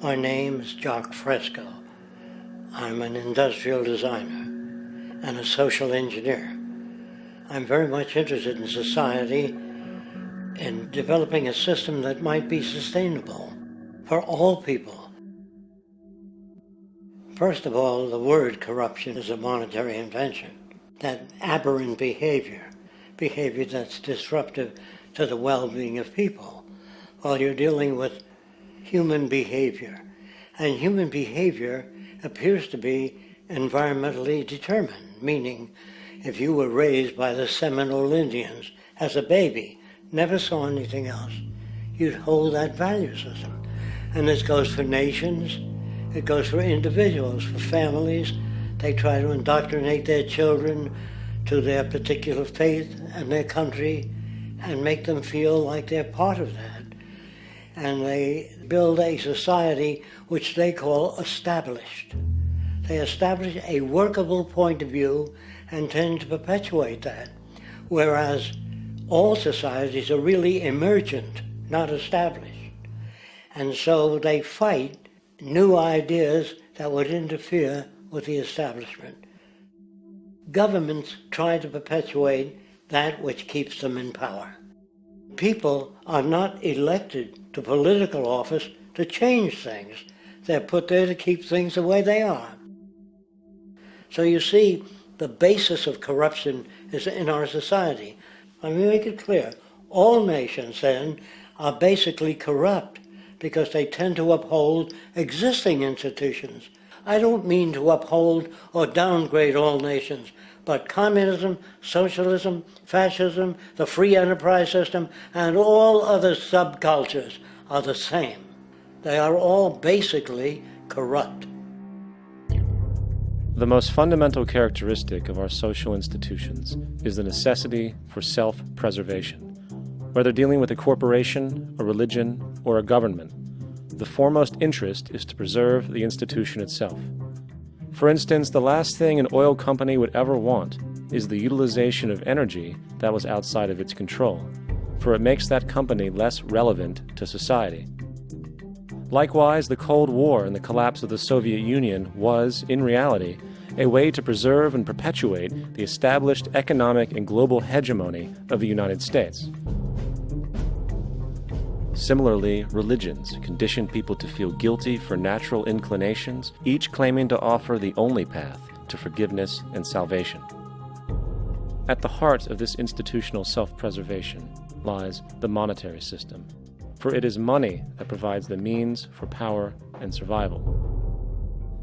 My name is Jock Fresco. I'm an industrial designer and a social engineer. I'm very much interested in society and developing a system that might be sustainable for all people. First of all, the word corruption is a monetary invention. That aberrant behavior that's disruptive to the well-being of people, while you're dealing with human behavior. And human behavior appears to be environmentally determined, meaning if you were raised by the Seminole Indians as a baby, never saw anything else, you'd hold that value system. And this goes for nations, it goes for individuals, for families. They try to indoctrinate their children to their particular faith and their country and make them feel like they're part of that. And they build a society which they call established. They establish a workable point of view and tend to perpetuate that, whereas all societies are really emergent, not established. And so they fight new ideas that would interfere with the establishment. Governments try to perpetuate that which keeps them in power. People are not elected to political office to change things. They're put there to keep things the way they are. So you see, the basis of corruption is in our society. Let me make it clear. All nations, then, are basically corrupt because they tend to uphold existing institutions. I don't mean to uphold or downgrade all nations, but communism, socialism, fascism, the free enterprise system, and all other subcultures are the same. They are all basically corrupt. The most fundamental characteristic of our social institutions is the necessity for self-preservation. Whether dealing with a corporation, a religion, or a government, the foremost interest is to preserve the institution itself. For instance, the last thing an oil company would ever want is the utilization of energy that was outside of its control, for it makes that company less relevant to society. Likewise, the Cold War and the collapse of the Soviet Union was, in reality, a way to preserve and perpetuate the established economic and global hegemony of the United States. Similarly, religions condition people to feel guilty for natural inclinations, each claiming to offer the only path to forgiveness and salvation. At the heart of this institutional self-preservation lies the monetary system, for it is money that provides the means for power and survival.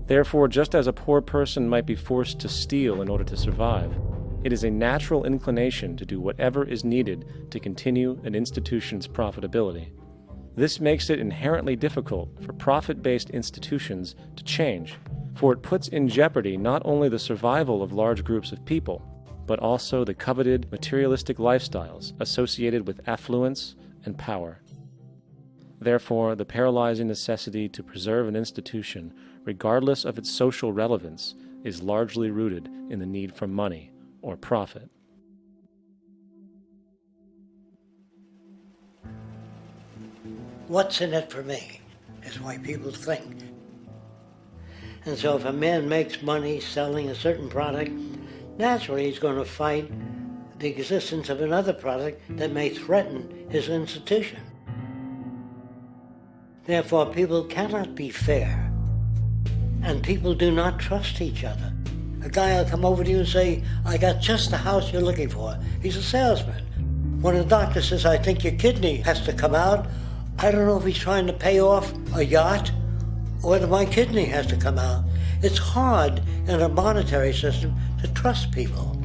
Therefore, just as a poor person might be forced to steal in order to survive, it is a natural inclination to do whatever is needed to continue an institution's profitability. This makes it inherently difficult for profit-based institutions to change, for it puts in jeopardy not only the survival of large groups of people, but also the coveted materialistic lifestyles associated with affluence and power. Therefore, the paralyzing necessity to preserve an institution, regardless of its social relevance, is largely rooted in the need for money or profit. What's in it for me is why people think. And so if a man makes money selling a certain product, naturally he's going to fight the existence of another product that may threaten his institution. Therefore, people cannot be fair, and people do not trust each other. A guy will come over to you and say, I got just the house you're looking for. He's a salesman. When a doctor says, I think your kidney has to come out, I don't know if he's trying to pay off a yacht or whether my kidney has to come out. It's hard in a monetary system to trust people.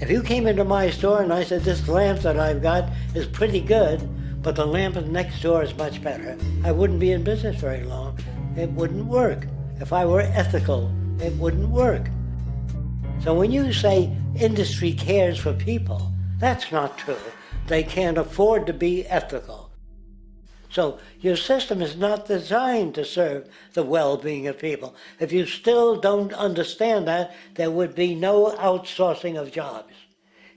If you came into my store and I said, this lamp that I've got is pretty good, but the lamp next door is much better, I wouldn't be in business very long. It wouldn't work. If I were ethical, it wouldn't work. So when you say industry cares for people, that's not true. They can't afford to be ethical. So your system is not designed to serve the well-being of people. If you still don't understand that, there would be no outsourcing of jobs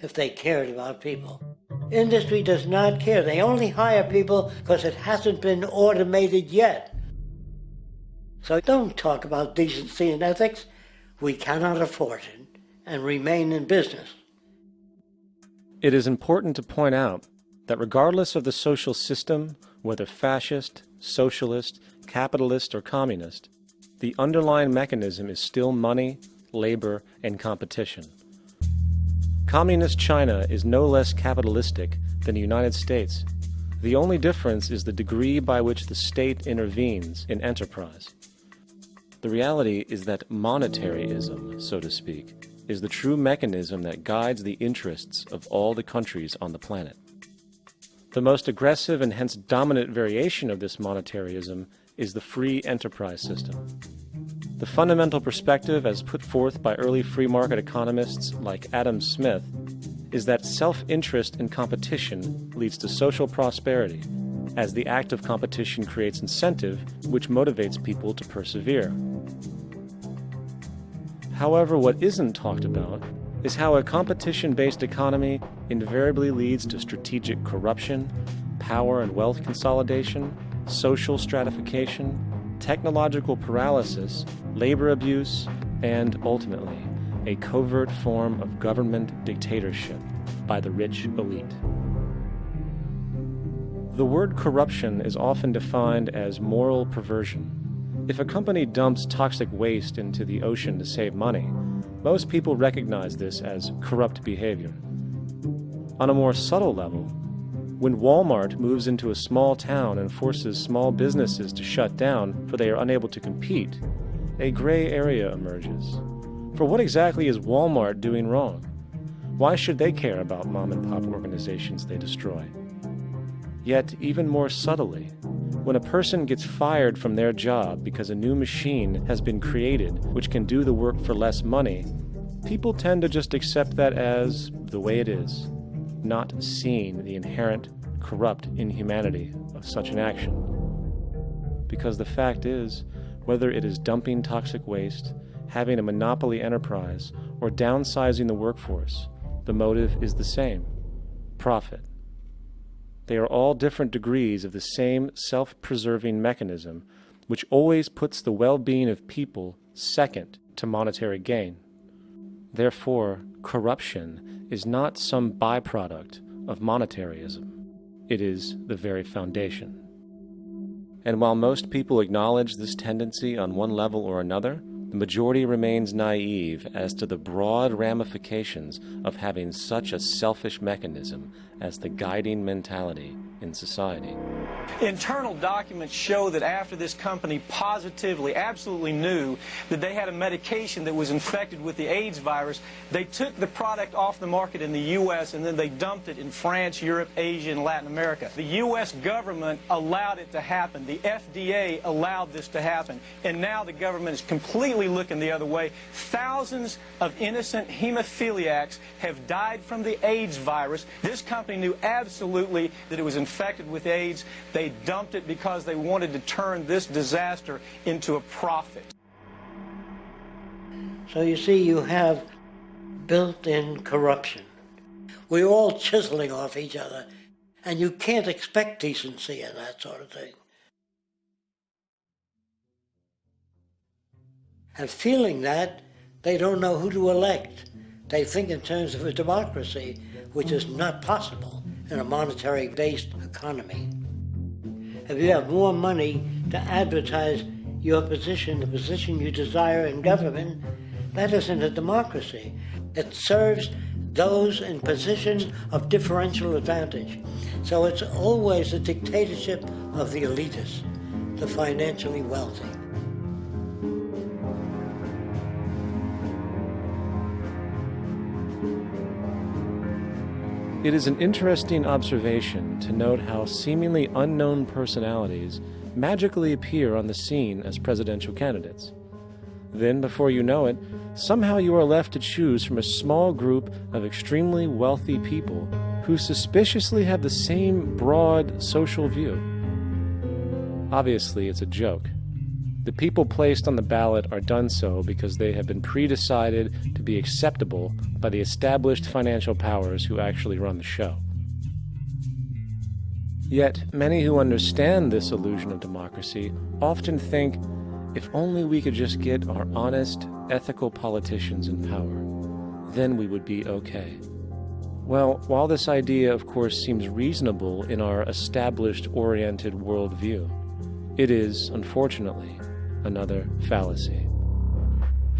if they cared about people. Industry does not care. They only hire people because it hasn't been automated yet. So don't talk about decency and ethics. We cannot afford it and remain in business. It is important to point out that regardless of the social system, whether fascist, socialist, capitalist, or communist, the underlying mechanism is still money, labor, and competition. Communist China is no less capitalistic than the United States, The only difference is the degree by which the state intervenes in enterprise. The reality is that monetaryism, so to speak, is the true mechanism that guides the interests of all the countries on the planet. The most aggressive and hence dominant variation of this monetaryism is the free enterprise system. The fundamental perspective, as put forth by early free market economists like Adam Smith, is that self-interest in competition leads to social prosperity, as the act of competition creates incentive, which motivates people to persevere. However, what isn't talked about is how a competition-based economy invariably leads to strategic corruption, power and wealth consolidation, social stratification, technological paralysis, labor abuse, and, ultimately, a covert form of government dictatorship by the rich elite. The word corruption is often defined as moral perversion. If a company dumps toxic waste into the ocean to save money, most people recognize this as corrupt behavior. On a more subtle level, when Walmart moves into a small town and forces small businesses to shut down for they are unable to compete, a gray area emerges. For what exactly is Walmart doing wrong? Why should they care about mom-and-pop organizations they destroy? Yet, even more subtly, when a person gets fired from their job because a new machine has been created which can do the work for less money, people tend to just accept that as the way it is, not seeing the inherent, corrupt inhumanity of such an action. Because the fact is, whether it is dumping toxic waste, having a monopoly enterprise, or downsizing the workforce, the motive is the same: profit. They are all different degrees of the same self-preserving mechanism, which always puts the well-being of people second to monetary gain. Therefore, corruption is not some byproduct of monetaryism. It is the very foundation. And while most people acknowledge this tendency on one level or another, the majority remains naive as to the broad ramifications of having such a selfish mechanism as the guiding mentality in society. Internal documents show that after this company positively, absolutely knew that they had a medication that was infected with the AIDS virus, they took the product off the market in the U.S. and then they dumped it in France, Europe, Asia, and Latin America. The U.S. government allowed it to happen. The FDA allowed this to happen. And now the government is completely looking the other way. Thousands of innocent hemophiliacs have died from the AIDS virus. This company knew absolutely that it was infected with AIDS. They dumped it because they wanted to turn this disaster into a profit. So you see, you have built-in corruption. We're all chiseling off each other, and you can't expect decency in that sort of thing. And feeling that, they don't know who to elect. They think in terms of a democracy, which is not possible in a monetary-based economy. If you have more money to advertise your position, the position you desire in government, that isn't a democracy. It serves those in positions of differential advantage. So it's always a dictatorship of the elitists, the financially wealthy. It is an interesting observation to note how seemingly unknown personalities magically appear on the scene as presidential candidates. Then, before you know it, somehow you are left to choose from a small group of extremely wealthy people who suspiciously have the same broad social view. Obviously, it's a joke. The people placed on the ballot are done so because they have been pre-decided to be acceptable by the established financial powers who actually run the show. Yet, many who understand this illusion of democracy often think, if only we could just get our honest, ethical politicians in power, then we would be okay. Well, while this idea, of course, seems reasonable in our established-oriented worldview, it is, unfortunately, another fallacy.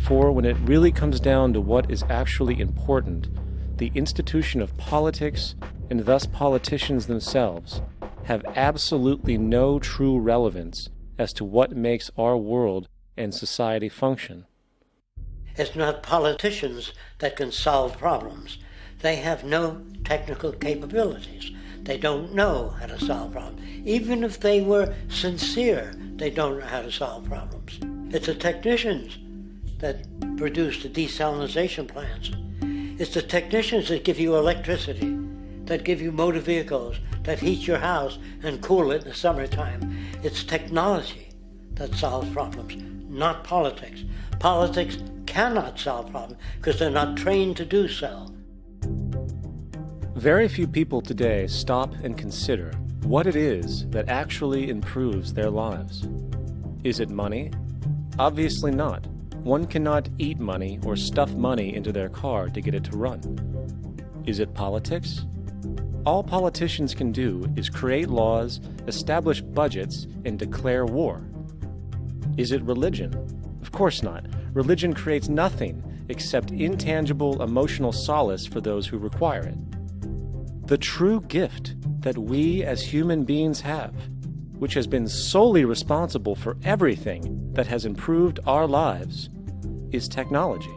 For when it really comes down to what is actually important, the institution of politics, and thus politicians themselves, have absolutely no true relevance as to what makes our world and society function. It's not politicians that can solve problems. They have no technical capabilities. They don't know how to solve problems. Even if they were sincere, they don't know how to solve problems. It's the technicians that produce the desalination plants. It's the technicians that give you electricity, that give you motor vehicles, that heat your house and cool it in the summertime. It's technology that solves problems, not politics. Politics cannot solve problems because they're not trained to do so. Very few people today stop and consider what it is that actually improves their lives. Is it money? Obviously not. One cannot eat money or stuff money into their car to get it to run. Is it politics? All politicians can do is create laws, establish budgets, and declare war. Is it religion? Of course not. Religion creates nothing except intangible emotional solace for those who require it. The true gift that we as human beings have, which has been solely responsible for everything that has improved our lives, is technology.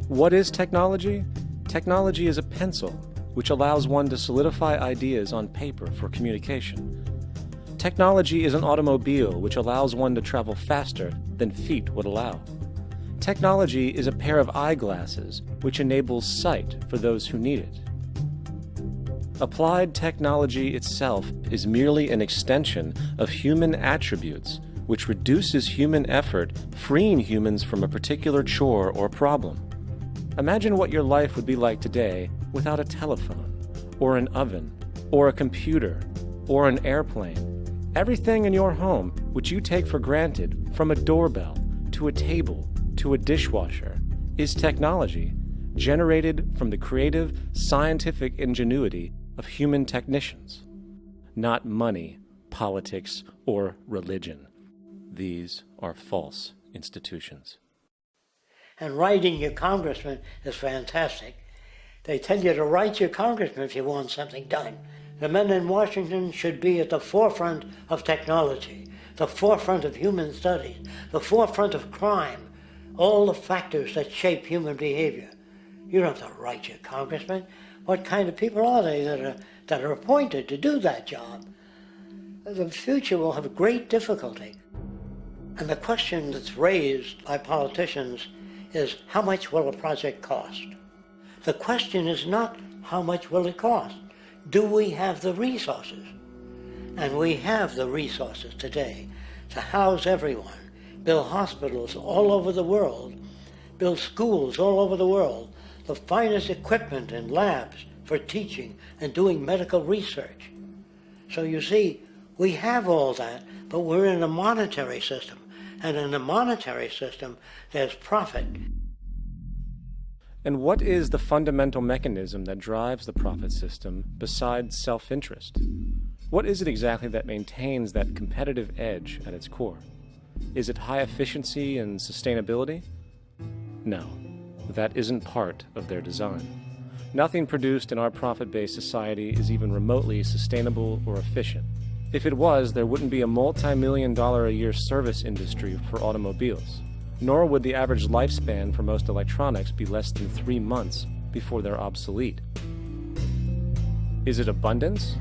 What is technology? Technology is a pencil which allows one to solidify ideas on paper for communication. Technology is an automobile which allows one to travel faster than feet would allow. Technology is a pair of eyeglasses which enables sight for those who need it. Applied technology itself is merely an extension of human attributes which reduces human effort, freeing humans from a particular chore or problem. Imagine what your life would be like today without a telephone, or an oven, or a computer, or an airplane. Everything in your home, which you take for granted, from a doorbell, to a table, to a dishwasher, is technology generated from the creative, scientific ingenuity of human technicians, not money, politics, or religion. These are false institutions. And writing your congressman is fantastic. They tell you to write your congressman if you want something done. The men in Washington should be at the forefront of technology, the forefront of human studies, the forefront of crime, all the factors that shape human behavior. You don't have to write your congressman. What kind of people are they that are appointed to do that job? The future will have great difficulty. And the question that's raised by politicians is, how much will a project cost? The question is not, how much will it cost? Do we have the resources? And we have the resources today to house everyone, build hospitals all over the world, build schools all over the world, the finest equipment and labs for teaching and doing medical research. So you see, we have all that, but we're in a monetary system. And in a monetary system, there's profit. And what is the fundamental mechanism that drives the profit system besides self-interest? What is it exactly that maintains that competitive edge at its core? Is it high efficiency and sustainability? No, that isn't part of their design. Nothing produced in our profit-based society is even remotely sustainable or efficient. If it was, there wouldn't be a multi-million-dollar-a-year service industry for automobiles, nor would the average lifespan for most electronics be less than 3 months before they're obsolete. Is it abundance?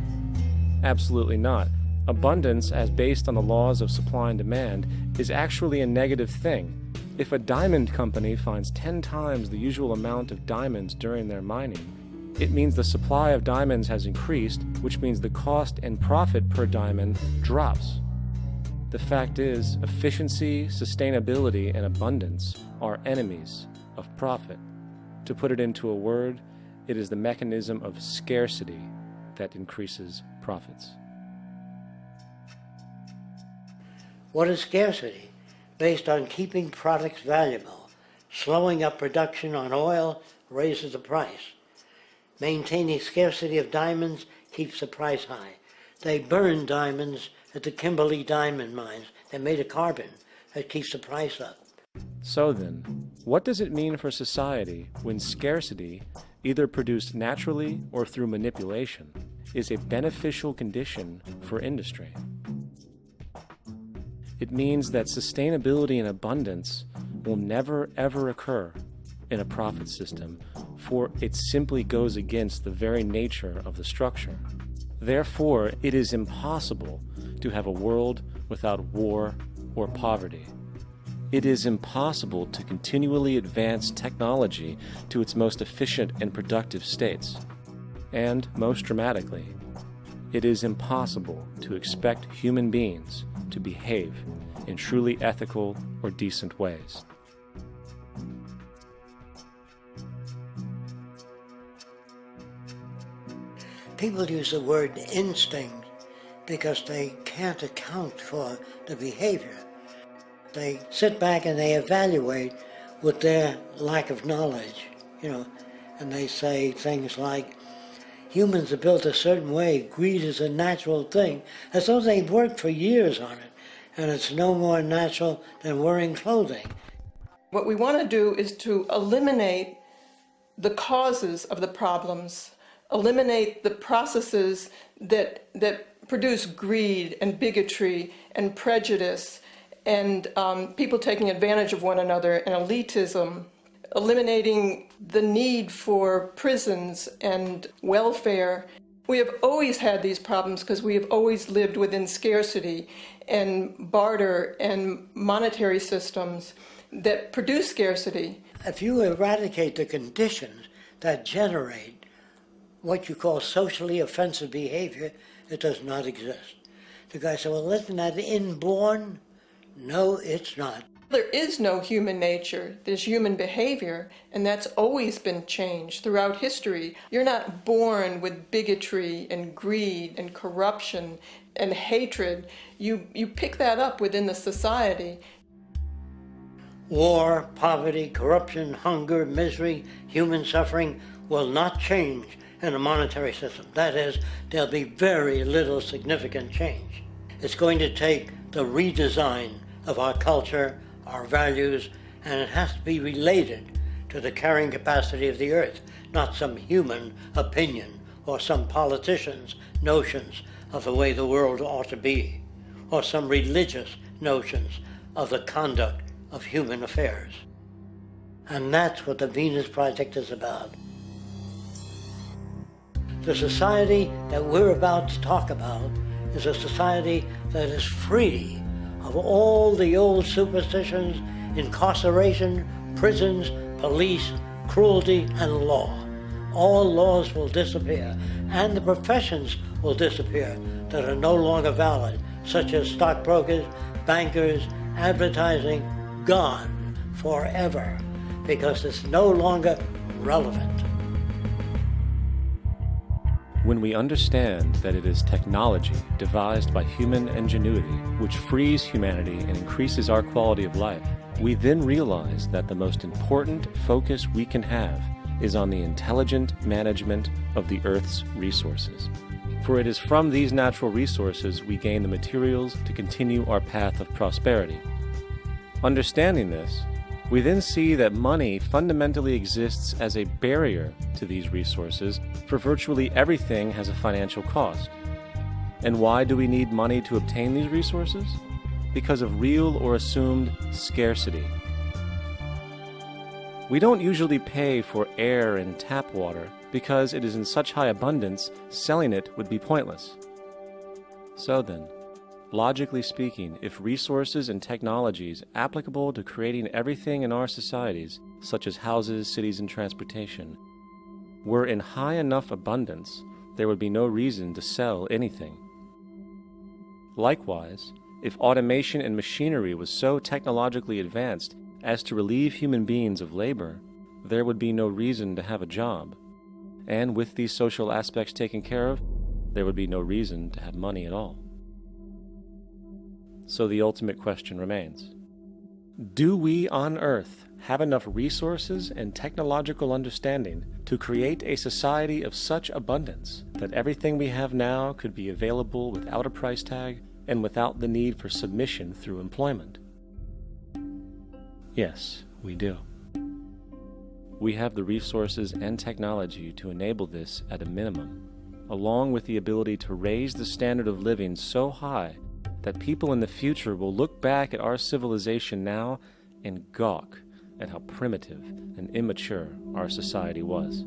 Absolutely not. Abundance, as based on the laws of supply and demand, is actually a negative thing. If a diamond company finds 10 times the usual amount of diamonds during their mining, it means the supply of diamonds has increased, which means the cost and profit per diamond drops. The fact is, efficiency, sustainability, and abundance are enemies of profit. To put it into a word, it is the mechanism of scarcity that increases profits. What is scarcity? Based on keeping products valuable. Slowing up production on oil raises the price. Maintaining scarcity of diamonds keeps the price high. They burn diamonds at the Kimberley diamond mines. They made a carbon that keeps the price up. So then, what does it mean for society when scarcity, either produced naturally or through manipulation, is a beneficial condition for industry. It means that sustainability and abundance will never ever occur in a profit system, for it simply goes against the very nature of the structure. Therefore, it is impossible to have a world without war or poverty. It is impossible to continually advance technology to its most efficient and productive states. And, most dramatically, it is impossible to expect human beings to behave in truly ethical or decent ways. People use the word instinct because they can't account for the behavior. They sit back and they evaluate with their lack of knowledge, and they say things like, humans are built a certain way, greed is a natural thing, as though they've worked for years on it, and it's no more natural than wearing clothing. What we want to do is to eliminate the causes of the problems, eliminate the processes that produce greed and bigotry and prejudice and people taking advantage of one another and elitism, eliminating the need for prisons and welfare. We have always had these problems because we have always lived within scarcity and barter and monetary systems that produce scarcity. If you eradicate the conditions that generate what you call socially offensive behavior, it does not exist. The guy said, well, isn't that inborn? No, it's not. There is no human nature, there's human behavior, and that's always been changed throughout history. You're not born with bigotry and greed and corruption and hatred. You pick that up within the society. War, poverty, corruption, hunger, misery, human suffering will not change in a monetary system. That is, there'll be very little significant change. It's going to take the redesign of our culture, our values, and it has to be related to the carrying capacity of the earth, not some human opinion or some politician's notions of the way the world ought to be, or some religious notions of the conduct of human affairs. And that's what the Venus Project is about. The society that we're about to talk about is a society that is free of all the old superstitions, incarceration, prisons, police, cruelty, and law. All laws will disappear, and the professions will disappear that are no longer valid, such as stockbrokers, bankers, advertising, gone forever, because it's no longer relevant. When we understand that it is technology devised by human ingenuity which frees humanity and increases our quality of life, we then realize that the most important focus we can have is on the intelligent management of the Earth's resources. For it is from these natural resources we gain the materials to continue our path of prosperity. Understanding this, we then see that money fundamentally exists as a barrier to these resources, for virtually everything has a financial cost. And why do we need money to obtain these resources? Because of real or assumed scarcity. We don't usually pay for air and tap water because it is in such high abundance, selling it would be pointless. So then, logically speaking, if resources and technologies applicable to creating everything in our societies, such as houses, cities, and transportation, were in high enough abundance, there would be no reason to sell anything. Likewise, if automation and machinery was so technologically advanced as to relieve human beings of labor, there would be no reason to have a job. And with these social aspects taken care of, there would be no reason to have money at all. So the ultimate question remains: do we on Earth have enough resources and technological understanding to create a society of such abundance that everything we have now could be available without a price tag and without the need for submission through employment? Yes, we do. We have the resources and technology to enable this at a minimum, along with the ability to raise the standard of living so high that people in the future will look back at our civilization now and gawk at how primitive and immature our society was.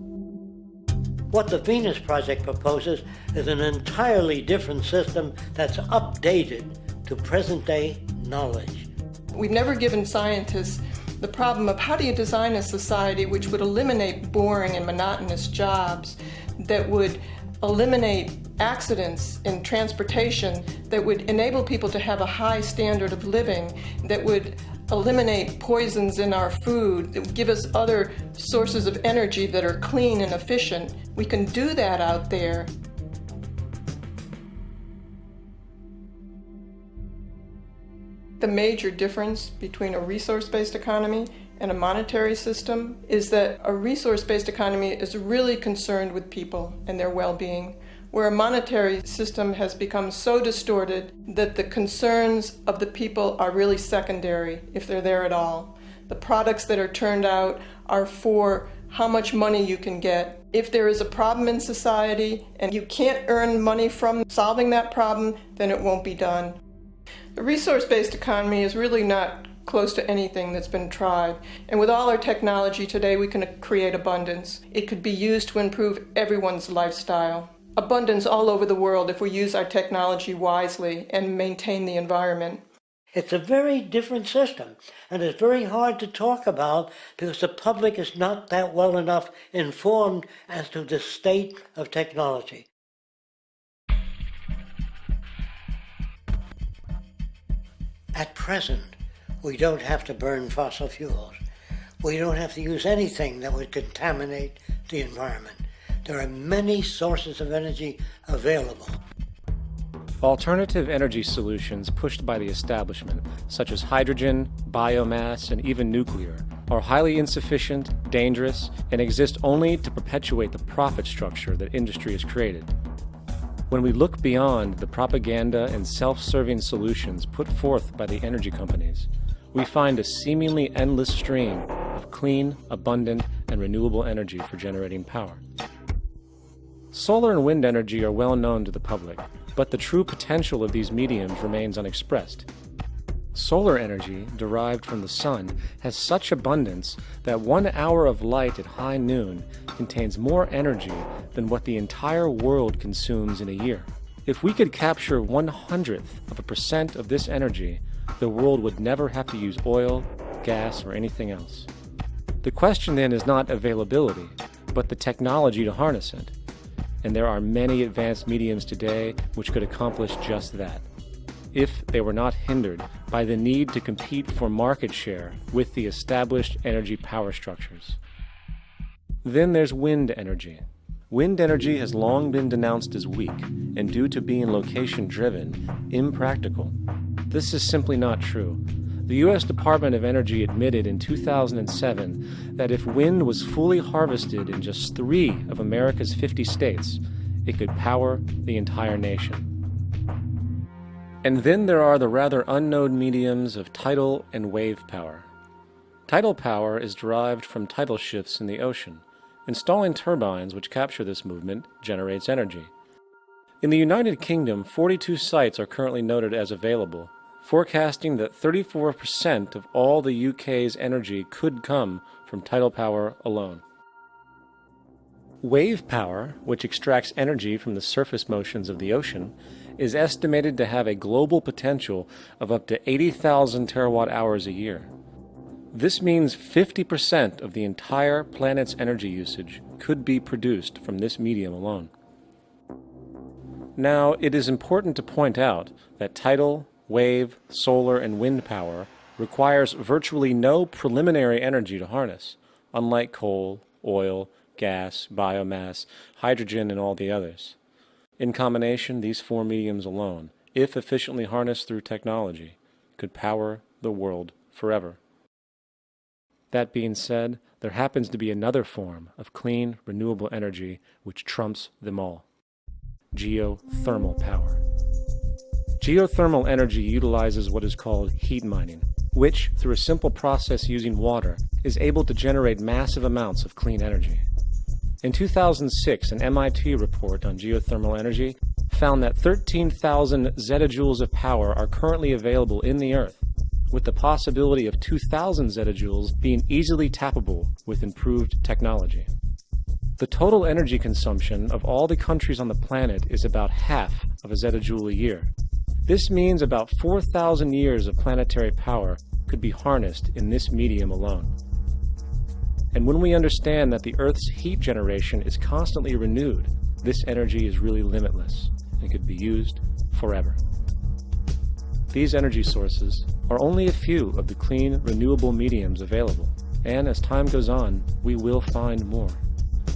What the Venus Project proposes is an entirely different system that's updated to present-day knowledge. We've never given scientists the problem of how do you design a society which would eliminate boring and monotonous jobs, that would eliminate accidents in transportation, that would enable people to have a high standard of living, that would eliminate poisons in our food, that would give us other sources of energy that are clean and efficient. We can do that out there. The major difference between a resource-based economy and a monetary system is that a resource-based economy is really concerned with people and their well-being, where a monetary system has become so distorted that the concerns of the people are really secondary, if they're there at all. The products that are turned out are for how much money you can get. If there is a problem in society and you can't earn money from solving that problem, then it won't be done. The resource-based economy is really not close to anything that's been tried. And with all our technology today, we can create abundance. It could be used to improve everyone's lifestyle. Abundance all over the world if we use our technology wisely and maintain the environment. It's a very different system, and it's very hard to talk about because the public is not that well enough informed as to the state of technology. At present, we don't have to burn fossil fuels. We don't have to use anything that would contaminate the environment. There are many sources of energy available. Alternative energy solutions pushed by the establishment, such as hydrogen, biomass, and even nuclear, are highly insufficient, dangerous, and exist only to perpetuate the profit structure that industry has created. When we look beyond the propaganda and self-serving solutions put forth by the energy companies, we find a seemingly endless stream of clean, abundant, and renewable energy for generating power. Solar and wind energy are well known to the public, but the true potential of these mediums remains unexpressed. Solar energy, derived from the sun, has such abundance that 1 hour of light at high noon contains more energy than what the entire world consumes in a year. If we could capture 0.01% of this energy, the world would never have to use oil, gas, or anything else. The question then is not availability, but the technology to harness it. And there are many advanced mediums today which could accomplish just that, if they were not hindered by the need to compete for market share with the established energy power structures. Then there's wind energy. Wind energy has long been denounced as weak, and due to being location-driven, impractical. This is simply not true. The U.S. Department of Energy admitted in 2007 that if wind was fully harvested in just 3 of America's 50 states, it could power the entire nation. And then there are the rather unknown mediums of tidal and wave power. Tidal power is derived from tidal shifts in the ocean. Installing turbines which capture this movement generates energy. In the United Kingdom, 42 sites are currently noted as available, forecasting that 34% of all the UK's energy could come from tidal power alone. Wave power, which extracts energy from the surface motions of the ocean, is estimated to have a global potential of up to 80,000 terawatt-hours a year. This means 50% of the entire planet's energy usage could be produced from this medium alone. Now, it is important to point out that tidal, wave, solar, and wind power requires virtually no preliminary energy to harness, unlike coal, oil, gas, biomass, hydrogen, and all the others. In combination, these 4 mediums alone, if efficiently harnessed through technology, could power the world forever. That being said, there happens to be another form of clean, renewable energy which trumps them all: geothermal power. Geothermal energy utilizes what is called heat mining, which, through a simple process using water, is able to generate massive amounts of clean energy. In 2006, an MIT report on geothermal energy found that 13,000 zettajoules of power are currently available in the Earth, with the possibility of 2,000 zettajoules being easily tappable with improved technology. The total energy consumption of all the countries on the planet is about half of a zettajoule a year. This means about 4,000 years of planetary power could be harnessed in this medium alone. And when we understand that the Earth's heat generation is constantly renewed, this energy is really limitless and could be used forever. These energy sources are only a few of the clean, renewable mediums available, and as time goes on, we will find more.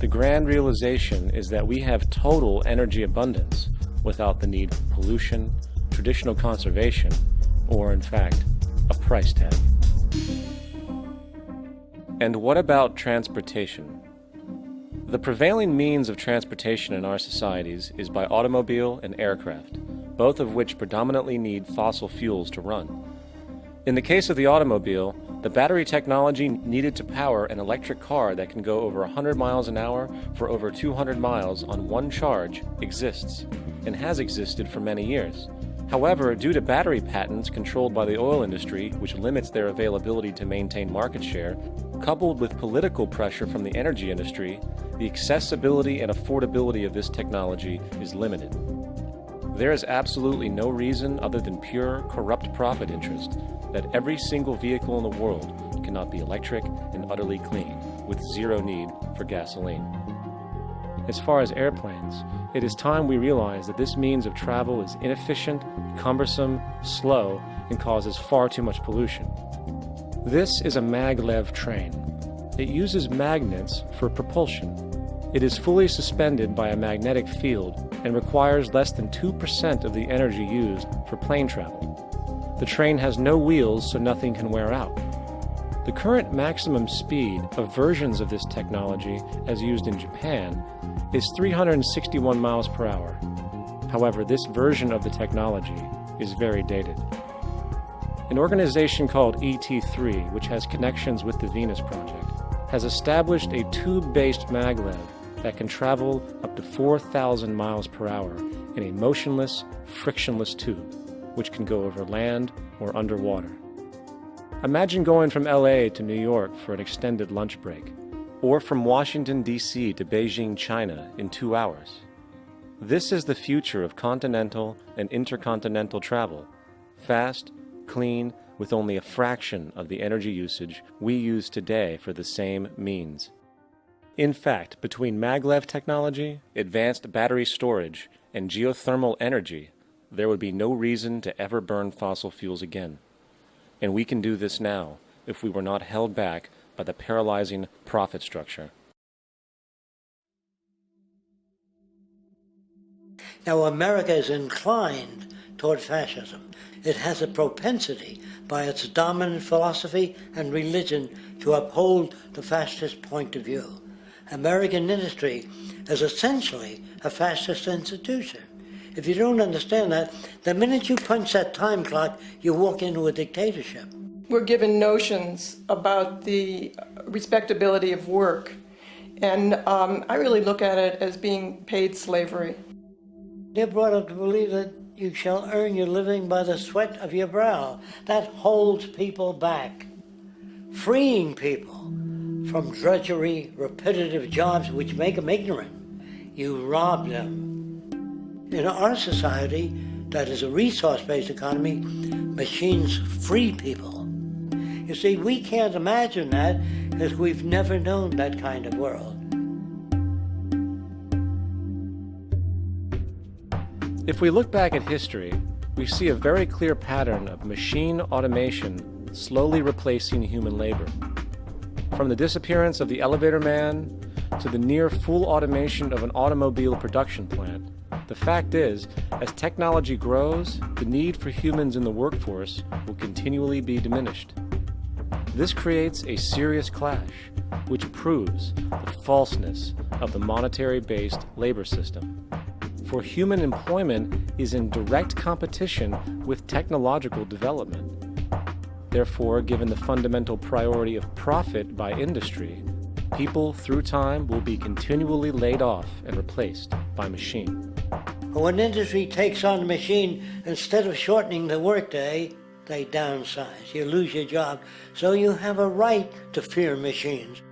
The grand realization is that we have total energy abundance without the need for pollution, traditional conservation, or in fact, a price tag. And what about transportation? The prevailing means of transportation in our societies is by automobile and aircraft, both of which predominantly need fossil fuels to run. In the case of the automobile, the battery technology needed to power an electric car that can go over 100 miles an hour for over 200 miles on one charge exists, and has existed for many years. However, due to battery patents controlled by the oil industry, which limits their availability to maintain market share, coupled with political pressure from the energy industry, the accessibility and affordability of this technology is limited. There is absolutely no reason other than pure, corrupt profit interest that every single vehicle in the world cannot be electric and utterly clean, with zero need for gasoline. As far as airplanes, it is time we realize that this means of travel is inefficient, cumbersome, slow, and causes far too much pollution. This is a maglev train. It uses magnets for propulsion. It is fully suspended by a magnetic field and requires less than 2% of the energy used for plane travel. The train has no wheels, so nothing can wear out. The current maximum speed of versions of this technology, as used in Japan, is 361 miles per hour. However, this version of the technology is very dated. An organization called ET3, which has connections with the Venus Project, has established a tube-based maglev that can travel up to 4,000 miles per hour in a motionless, frictionless tube, which can go over land or underwater. Imagine going from LA to New York for an extended lunch break, or from Washington, D.C. to Beijing, China in 2 hours. This is the future of continental and intercontinental travel, fast, clean, with only a fraction of the energy usage we use today for the same means. In fact, between maglev technology, advanced battery storage, and geothermal energy, there would be no reason to ever burn fossil fuels again. And we can do this now if we were not held back by the paralyzing profit structure. Now, America is inclined toward fascism. It has a propensity by its dominant philosophy and religion to uphold the fascist point of view. American industry is essentially a fascist institution. If you don't understand that, the minute you punch that time clock, you walk into a dictatorship. We're given notions about the respectability of work, and I really look at it as being paid slavery. They're brought up to believe that you shall earn your living by the sweat of your brow. That holds people back, freeing people from drudgery, repetitive jobs which make them ignorant. You rob them. In our society, that is a resource-based economy, machines free people. You see, we can't imagine that because we've never known that kind of world. If we look back at history, we see a very clear pattern of machine automation slowly replacing human labor. From the disappearance of the elevator man to the near full automation of an automobile production plant, the fact is, as technology grows, the need for humans in the workforce will continually be diminished. This creates a serious clash, which proves the falseness of the monetary-based labor system. For human employment is in direct competition with technological development. Therefore, given the fundamental priority of profit by industry, people through time will be continually laid off and replaced by machine. When industry takes on a machine, instead of shortening the workday, they downsize. You lose your job. So you have a right to fear machines.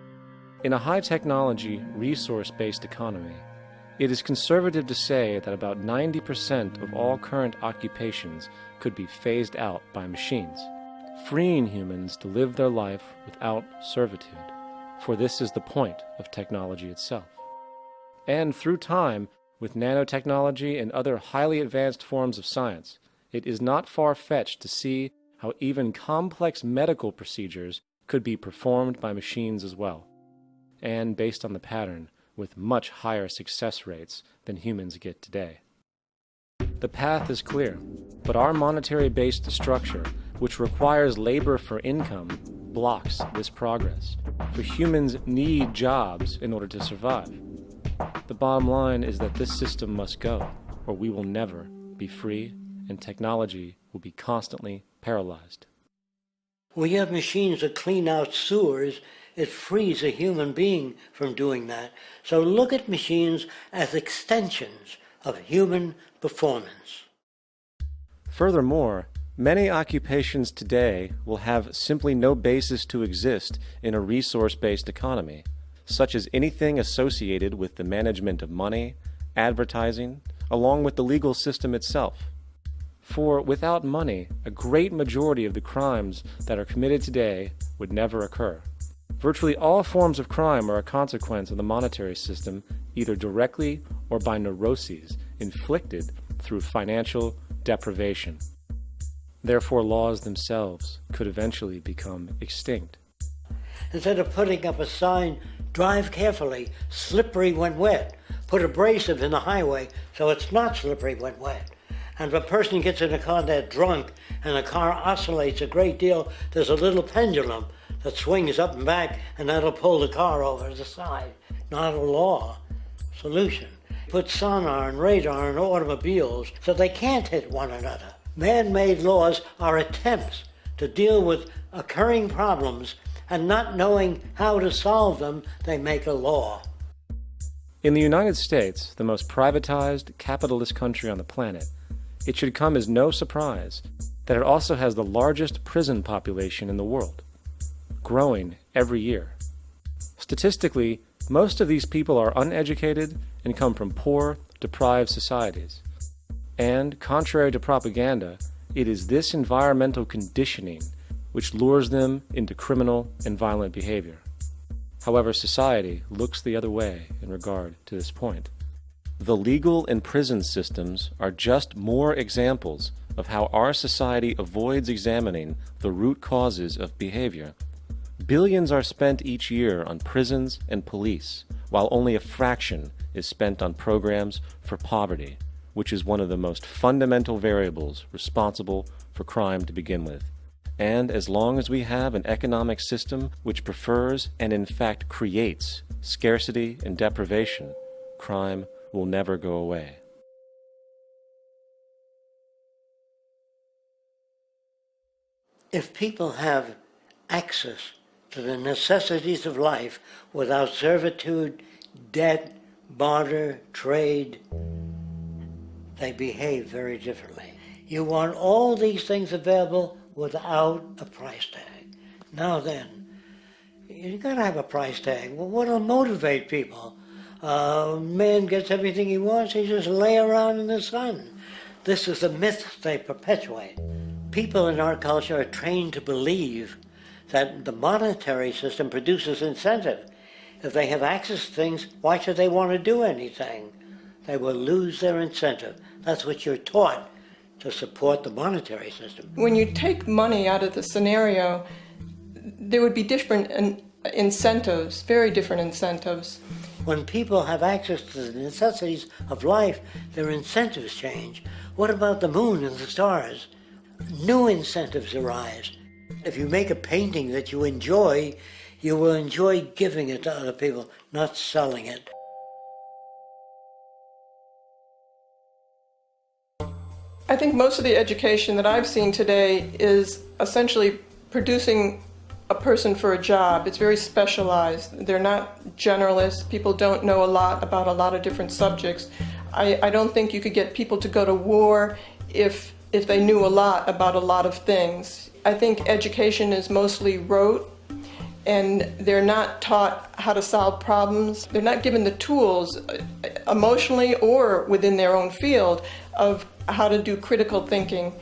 In a high-technology, resource-based economy, it is conservative to say that about 90% of all current occupations could be phased out by machines, freeing humans to live their life without servitude, for this is the point of technology itself. And through time, with nanotechnology and other highly advanced forms of science, it is not far-fetched to see how even complex medical procedures could be performed by machines as well, and based on the pattern, with much higher success rates than humans get today. The path is clear, but our monetary-based structure, which requires labor for income, blocks this progress, for humans need jobs in order to survive. The bottom line is that this system must go, or we will never be free, and technology will be constantly paralyzed. We have machines that clean out sewers. It frees a human being from doing that. So look at machines as extensions of human performance. Furthermore, many occupations today will have simply no basis to exist in a resource-based economy, such as anything associated with the management of money, advertising, along with the legal system itself. For without money, a great majority of the crimes that are committed today would never occur. Virtually all forms of crime are a consequence of the monetary system, either directly or by neuroses inflicted through financial deprivation. Therefore, laws themselves could eventually become extinct. Instead of putting up a sign, drive carefully, slippery when wet, put abrasive in the highway so it's not slippery when wet. And if a person gets in a car that's drunk and the car oscillates a great deal, there's a little pendulum that swings up and back, and that'll pull the car over to the side. Not a law solution. Put sonar and radar in automobiles so they can't hit one another. Man-made laws are attempts to deal with occurring problems, and not knowing how to solve them, they make a law. In the United States, the most privatized, capitalist country on the planet, it should come as no surprise that it also has the largest prison population in the world, growing every year. Statistically, most of these people are uneducated and come from poor, deprived societies. And, contrary to propaganda, it is this environmental conditioning which lures them into criminal and violent behavior. However, society looks the other way in regard to this point. The legal and prison systems are just more examples of how our society avoids examining the root causes of behavior. Billions are spent each year on prisons and police, while only a fraction is spent on programs for poverty, which is one of the most fundamental variables responsible for crime to begin with. And as long as we have an economic system which prefers and in fact creates scarcity and deprivation, crime will never go away. If people have access to the necessities of life without servitude, debt, barter, trade, they behave very differently. You want all these things available without a price tag. Now then, you gotta have a price tag. Well, what'll motivate people? Man gets everything he wants, he just lay around in the sun. This is the myth they perpetuate. People in our culture are trained to believe that the monetary system produces incentive. If they have access to things, why should they want to do anything? They will lose their incentive. That's what you're taught to support the monetary system. When you take money out of the scenario, there would be different incentives, very different incentives. When people have access to the necessities of life, their incentives change. What about the moon and the stars? New incentives arise. If you make a painting that you enjoy, you will enjoy giving it to other people, not selling it. I think most of the education that I've seen today is essentially producing a person for a job. It's very specialized. They're not generalists. People don't know a lot about a lot of different subjects. I don't think you could get people to go to war if they knew a lot about a lot of things. I think education is mostly rote, and they're not taught how to solve problems. They're not given the tools, emotionally or within their own field, of how to do critical thinking.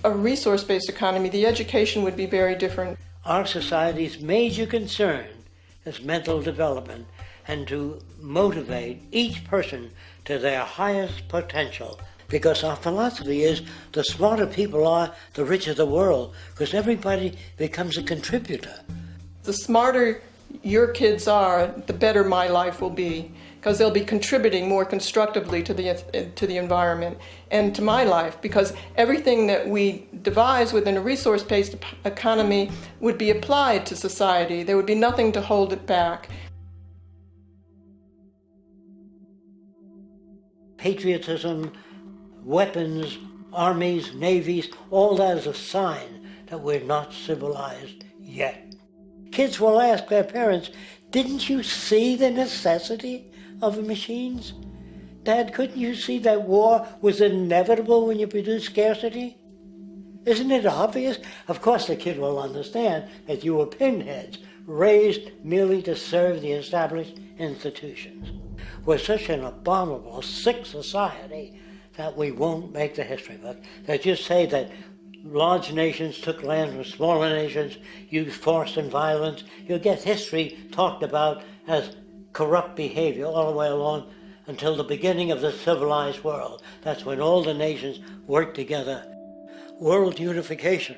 A resource-based economy, the education would be very different. Our society's major concern is mental development and to motivate each person to their highest potential. Because our philosophy is the smarter people are, the richer the world, because everybody becomes a contributor. The smarter your kids are, the better my life will be, because they'll be contributing more constructively to the environment and to my life, because everything that we devise within a resource-based economy would be applied to society. There would be nothing to hold it back. Patriotism, weapons, armies, navies, all that is a sign that we're not civilized yet. Kids will ask their parents, didn't you see the necessity of the machines? Dad, couldn't you see that war was inevitable when you produce scarcity? Isn't it obvious? Of course the kid will understand that you were pinheads, raised merely to serve the established institutions. We're such an abominable, sick society that we won't make the history book. They just say that large nations took land from smaller nations, used force and violence. You'll get history talked about as corrupt behavior all the way along until the beginning of the civilized world. That's when all the nations work together. World unification,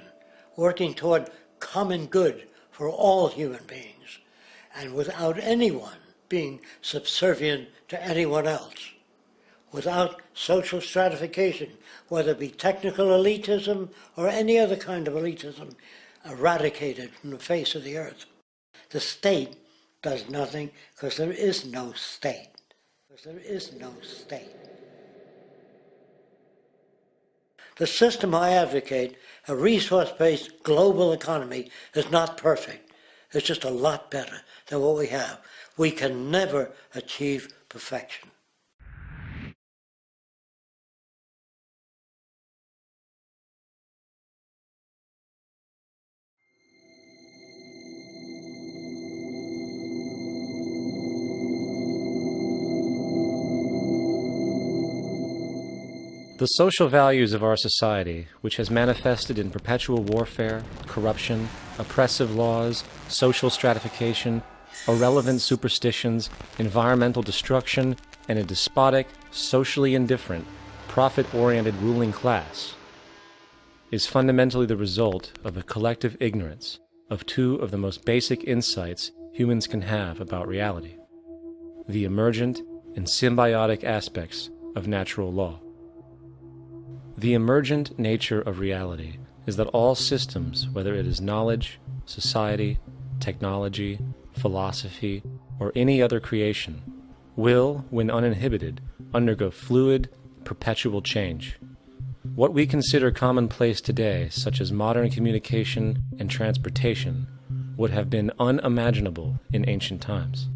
working toward common good for all human beings, and without anyone being subservient to anyone else. Without social stratification, whether it be technical elitism or any other kind of elitism, eradicated from the face of the earth. The state does nothing because there is no state. There is no state. The system I advocate, a resource-based global economy, is not perfect. It's just a lot better than what we have. We can never achieve perfection. The social values of our society, which has manifested in perpetual warfare, corruption, oppressive laws, social stratification, irrelevant superstitions, environmental destruction, and a despotic, socially indifferent, profit-oriented ruling class, is fundamentally the result of a collective ignorance of two of the most basic insights humans can have about reality: the emergent and symbiotic aspects of natural law. The emergent nature of reality is that all systems, whether it is knowledge, society, technology, philosophy, or any other creation, will, when uninhibited, undergo fluid, perpetual change. What we consider commonplace today, such as modern communication and transportation, would have been unimaginable in ancient times.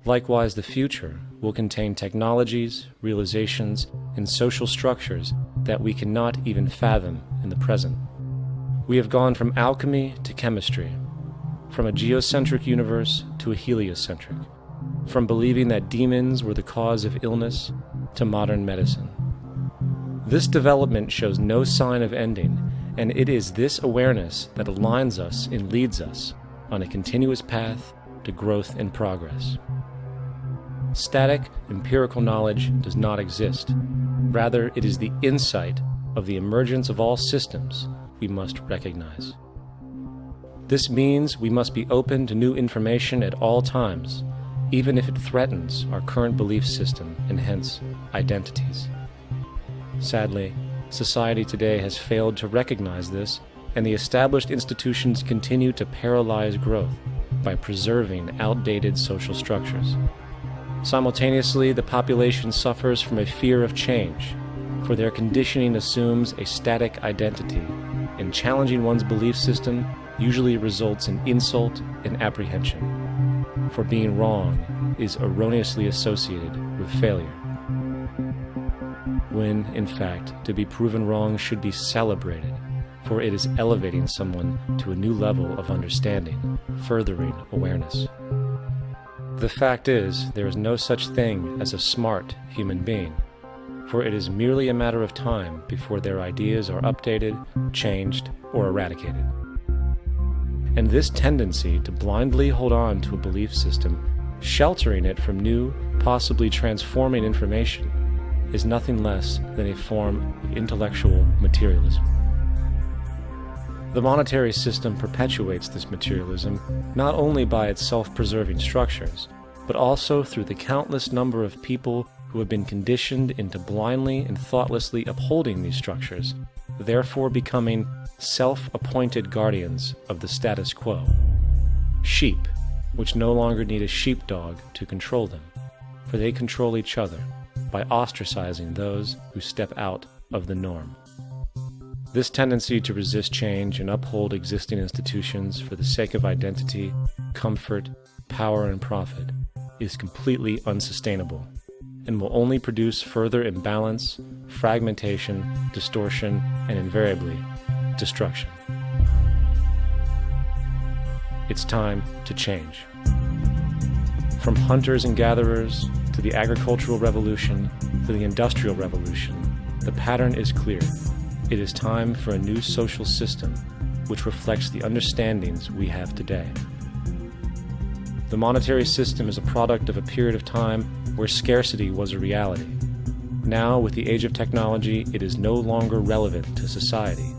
Likewise, the future will contain technologies, realizations, and social structures that we cannot even fathom in the present. We have gone from alchemy to chemistry, from a geocentric universe to a heliocentric, from believing that demons were the cause of illness to modern medicine. This development shows no sign of ending, and it is this awareness that aligns us and leads us on a continuous path to growth and progress. Static, empirical knowledge does not exist. Rather, it is the insight of the emergence of all systems we must recognize. This means we must be open to new information at all times, even if it threatens our current belief system and hence identities. Sadly, society today has failed to recognize this, and the established institutions continue to paralyze growth by preserving outdated social structures. Simultaneously, the population suffers from a fear of change, for their conditioning assumes a static identity, and challenging one's belief system usually results in insult and apprehension, for being wrong is erroneously associated with failure, when, in fact, to be proven wrong should be celebrated, for it is elevating someone to a new level of understanding, furthering awareness. The fact is, there is no such thing as a smart human being, for it is merely a matter of time before their ideas are updated, changed, or eradicated. And this tendency to blindly hold on to a belief system, sheltering it from new, possibly transforming information, is nothing less than a form of intellectual materialism. The monetary system perpetuates this materialism not only by its self-preserving structures, but also through the countless number of people who have been conditioned into blindly and thoughtlessly upholding these structures, therefore becoming self-appointed guardians of the status quo. Sheep, which no longer need a sheepdog to control them, for they control each other by ostracizing those who step out of the norm. This tendency to resist change and uphold existing institutions for the sake of identity, comfort, power, and profit is completely unsustainable and will only produce further imbalance, fragmentation, distortion, and invariably, destruction. It's time to change. From hunters and gatherers to the agricultural revolution to the industrial revolution, the pattern is clear. It is time for a new social system which reflects the understandings we have today. The monetary system is a product of a period of time where scarcity was a reality. Now, with the age of technology, it is no longer relevant to society.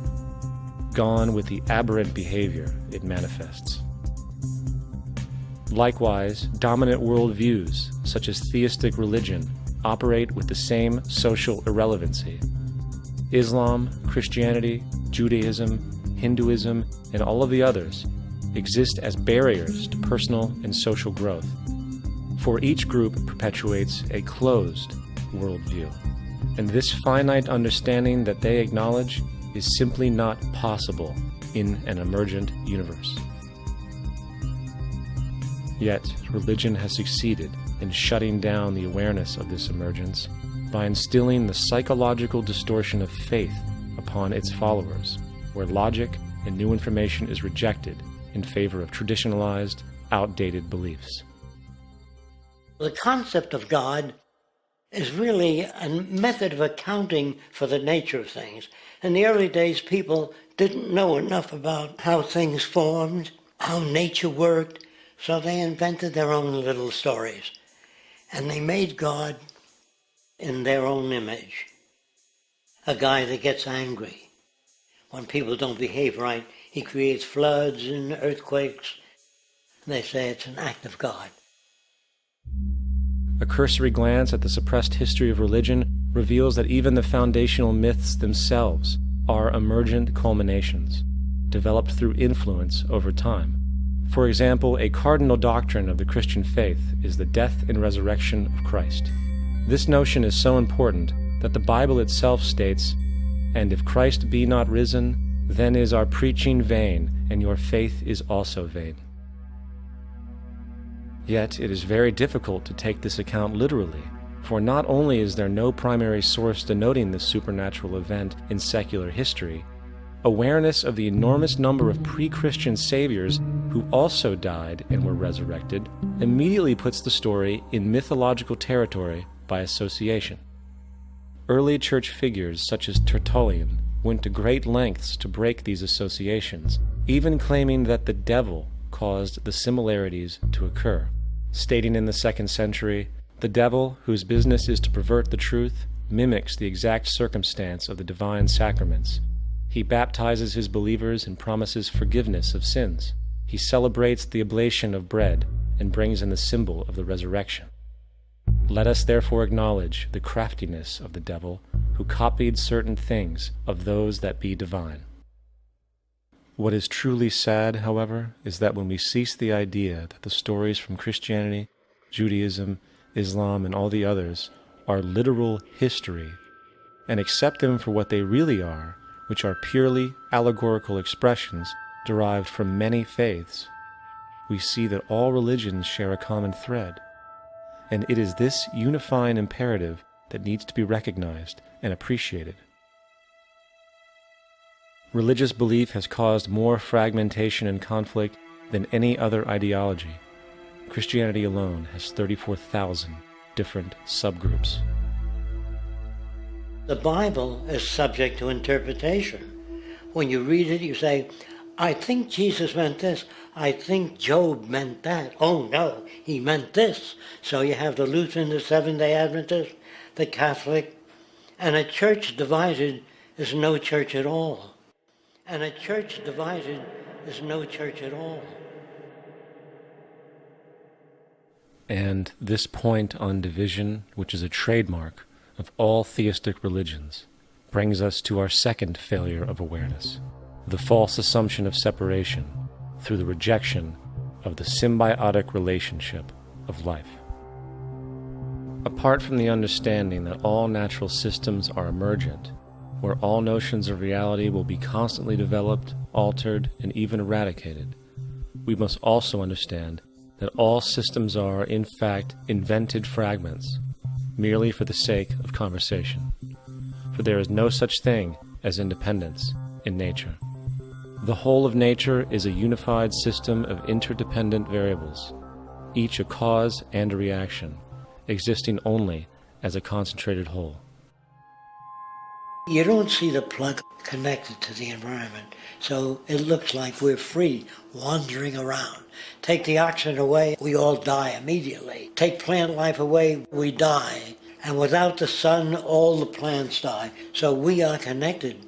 Gone with the aberrant behavior it manifests. Likewise, dominant worldviews, such as theistic religion, operate with the same social irrelevancy. Islam, Christianity, Judaism, Hinduism, and all of the others exist as barriers to personal and social growth, for each group perpetuates a closed worldview, and this finite understanding that they acknowledge is simply not possible in an emergent universe. Yet, religion has succeeded in shutting down the awareness of this emergence by instilling the psychological distortion of faith upon its followers, where logic and new information is rejected in favor of traditionalized, outdated beliefs. The concept of God is really a method of accounting for the nature of things. In the early days, people didn't know enough about how things formed, how nature worked, so they invented their own little stories. And they made God in their own image. A guy that gets angry. When people don't behave right, he creates floods and earthquakes. They say it's an act of God. A cursory glance at the suppressed history of religion reveals that even the foundational myths themselves are emergent culminations, developed through influence over time. For example, a cardinal doctrine of the Christian faith is the death and resurrection of Christ. This notion is so important that the Bible itself states, "And if Christ be not risen, then is our preaching vain, and your faith is also vain." Yet it is very difficult to take this account literally, for not only is there no primary source denoting this supernatural event in secular history, awareness of the enormous number of pre-Christian saviors who also died and were resurrected immediately puts the story in mythological territory by association. Early church figures such as Tertullian went to great lengths to break these associations, even claiming that the devil caused the similarities to occur, stating in the 2nd century, "The devil, whose business is to pervert the truth, mimics the exact circumstance of the divine sacraments. He baptizes his believers and promises forgiveness of sins. He celebrates the oblation of bread and brings in the symbol of the resurrection. Let us therefore acknowledge the craftiness of the devil, who copied certain things of those that be divine." What is truly sad, however, is that when we cease the idea that the stories from Christianity, Judaism, Islam, and all the others are literal history, and accept them for what they really are, which are purely allegorical expressions derived from many faiths, we see that all religions share a common thread, and it is this unifying imperative that needs to be recognized and appreciated. Religious belief has caused more fragmentation and conflict than any other ideology. Christianity alone has 34,000 different subgroups. The Bible is subject to interpretation. When you read it, you say, I think Jesus meant this. I think Job meant that. Oh no, he meant this. So you have the Lutheran, the Seventh-day Adventist, the Catholic, and a church divided is no church at all. And a church divided is no church at all. And this point on division, which is a trademark of all theistic religions, brings us to our second failure of awareness, the false assumption of separation through the rejection of the symbiotic relationship of life. Apart from the understanding that all natural systems are emergent, where all notions of reality will be constantly developed, altered, and even eradicated, we must also understand that all systems are, in fact, invented fragments, merely for the sake of conversation. For there is no such thing as independence in nature. The whole of nature is a unified system of interdependent variables, each a cause and a reaction, existing only as a concentrated whole. You don't see the plug connected to the environment, so it looks like we're free, wandering around. Take the oxygen away, we all die immediately. Take plant life away, we die. And without the sun, all the plants die. So we are connected.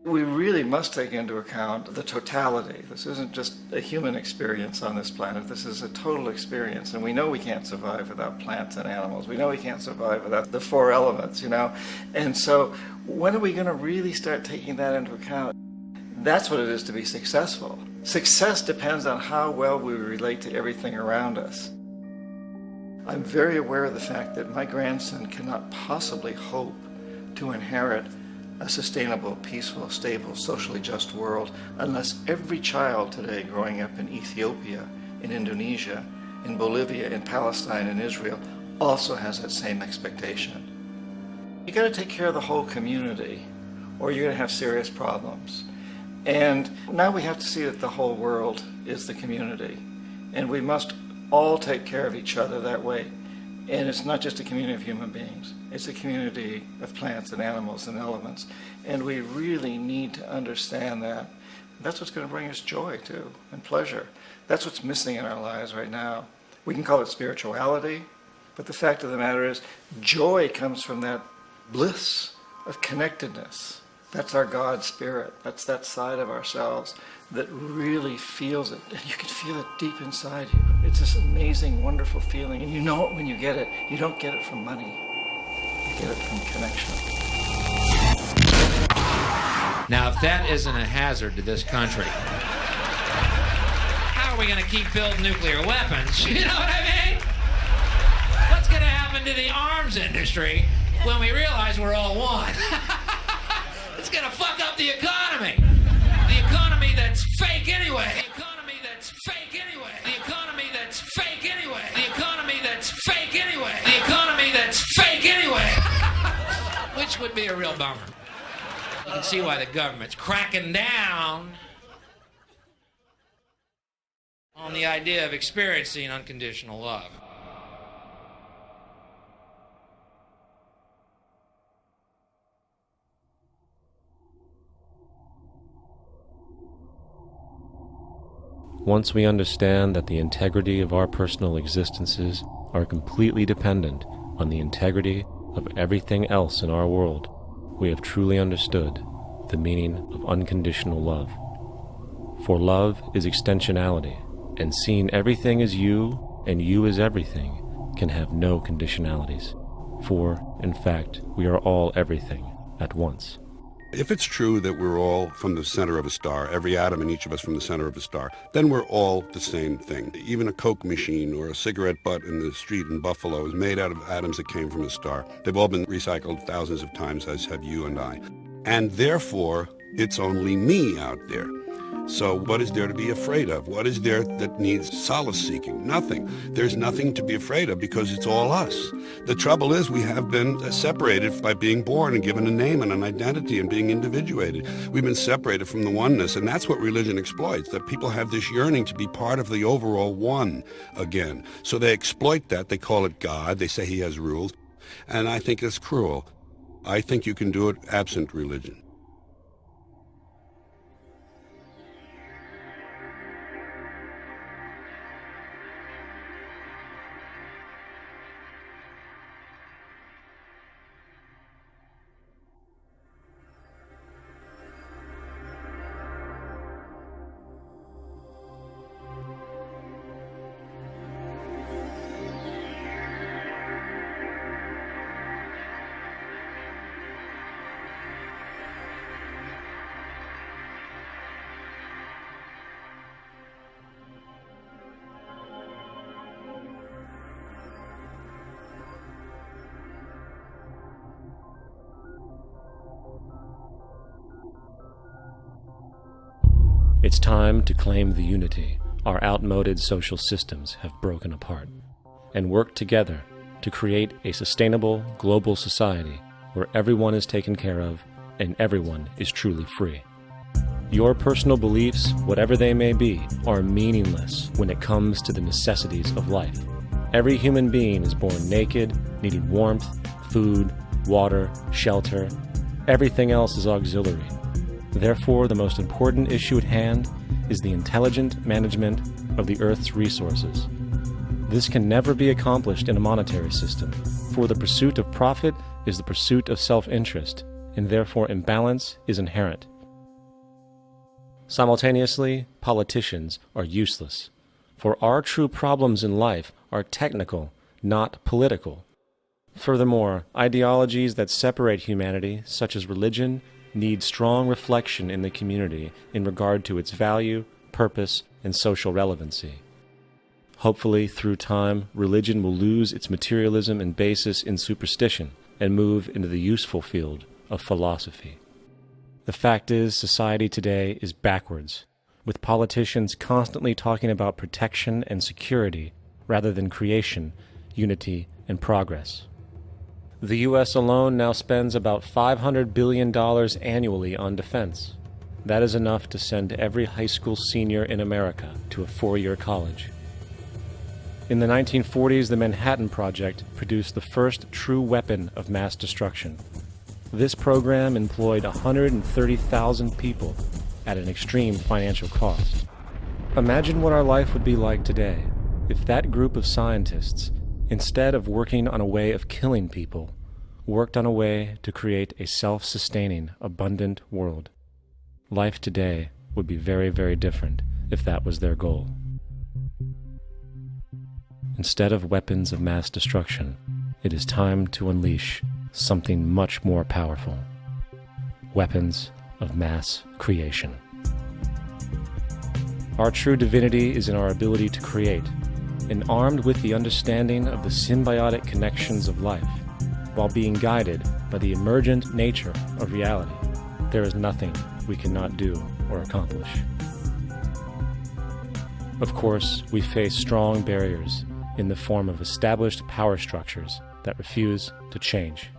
We really must take into account the totality. This isn't just a human experience on this planet. This is a total experience. And we know we can't survive without plants and animals. We know we can't survive without the four elements, you know. And so when are we going to really start taking that into account? That's what it is to be successful. Success depends on how well we relate to everything around us. I'm very aware of the fact that my grandson cannot possibly hope to inherit a sustainable, peaceful, stable, socially just world unless every child today growing up in Ethiopia, in Indonesia, in Bolivia, in Palestine, in Israel also has that same expectation. You got to take care of the whole community or you're going to have serious problems. And now we have to see that the whole world is the community and we must all take care of each other that way. And it's not just a community of human beings. It's a community of plants and animals and elements. And we really need to understand that. That's what's going to bring us joy, too, and pleasure. That's what's missing in our lives right now. We can call it spirituality, but the fact of the matter is joy comes from that bliss of connectedness. That's our God spirit. That's that side of ourselves that really feels it. And you can feel it deep inside you. It's this amazing, wonderful feeling. And you know it when you get it. You don't get it from money. You get it from connection. Now, if that isn't a hazard to this country, how are we going to keep building nuclear weapons? You know what I mean? What's going to happen to the arms industry when we realize we're all one? It's going to fuck up the economy. The economy that's fake anyway. The economy that's fake anyway. The economy that's fake anyway. The economy that's fake anyway. The economy that's fake anyway. Which would be a real bummer. You can see why the government's cracking down on the idea of experiencing unconditional love. Once we understand that the integrity of our personal existences are completely dependent on the integrity of everything else in our world, we have truly understood the meaning of unconditional love. For love is extensionality, and seeing everything as you and you as everything can have no conditionalities. For, in fact, we are all everything at once. If it's true that we're all from the center of a star, every atom in each of us from the center of a star, then we're all the same thing. Even a Coke machine or a cigarette butt in the street in Buffalo is made out of atoms that came from a star. They've all been recycled thousands of times, as have you and I. And therefore, it's only me out there. So what is there to be afraid of? What is there that needs solace seeking? Nothing. There's nothing to be afraid of because it's all us. The trouble is we have been separated by being born and given a name and an identity and being individuated. We've been separated from the oneness, and that's what religion exploits, that people have this yearning to be part of the overall one again. So they exploit that. They call it God. They say he has rules. And I think it's cruel. I think you can do it absent religion. It's time to claim the unity our outmoded social systems have broken apart, and work together to create a sustainable global society where everyone is taken care of and everyone is truly free. Your personal beliefs, whatever they may be, are meaningless when it comes to the necessities of life. Every human being is born naked, needing warmth, food, water, shelter. Everything else is auxiliary. Therefore, the most important issue at hand is the intelligent management of the Earth's resources. This can never be accomplished in a monetary system, for the pursuit of profit is the pursuit of self-interest, and therefore imbalance is inherent. Simultaneously, politicians are useless, for our true problems in life are technical, not political. Furthermore, ideologies that separate humanity, such as religion, need strong reflection in the community in regard to its value, purpose, and social relevancy. Hopefully, through time, religion will lose its materialism and basis in superstition and move into the useful field of philosophy. The fact is, society today is backwards, with politicians constantly talking about protection and security rather than creation, unity, and progress. The U.S. alone now spends about $500 billion annually on defense. That is enough to send every high school senior in America to a four-year college. In the 1940s, the Manhattan Project produced the first true weapon of mass destruction. This program employed 130,000 people at an extreme financial cost. Imagine what our life would be like today if that group of scientists, instead of working on a way of killing people, worked on a way to create a self-sustaining, abundant world. Life today would be very, very different if that was their goal. Instead of weapons of mass destruction, it is time to unleash something much more powerful. Weapons of mass creation. Our true divinity is in our ability to create, and armed with the understanding of the symbiotic connections of life, while being guided by the emergent nature of reality, there is nothing we cannot do or accomplish. Of course, we face strong barriers in the form of established power structures that refuse to change.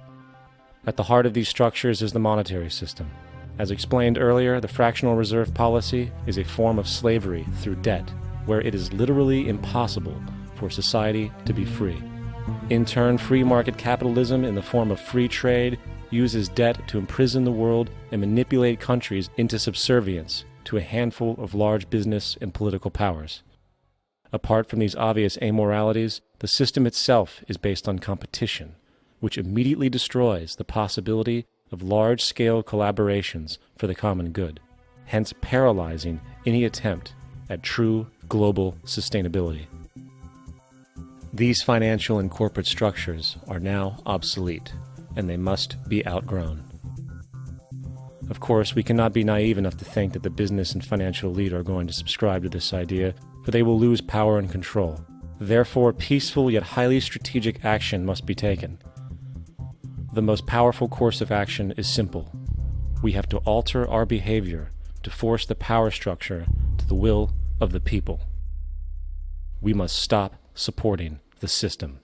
At the heart of these structures is the monetary system. As explained earlier, the fractional reserve policy is a form of slavery through debt, where it is literally impossible for society to be free. In turn, free market capitalism in the form of free trade uses debt to imprison the world and manipulate countries into subservience to a handful of large business and political powers. Apart from these obvious amoralities, the system itself is based on competition, which immediately destroys the possibility of large-scale collaborations for the common good, hence paralyzing any attempt at true global sustainability. These financial and corporate structures are now obsolete, and they must be outgrown. Of course, we cannot be naive enough to think that the business and financial elite are going to subscribe to this idea, for they will lose power and control. Therefore, peaceful yet highly strategic action must be taken. The most powerful course of action is simple. We have to alter our behavior to to force the power structure to the will of the people. We must stop supporting the system.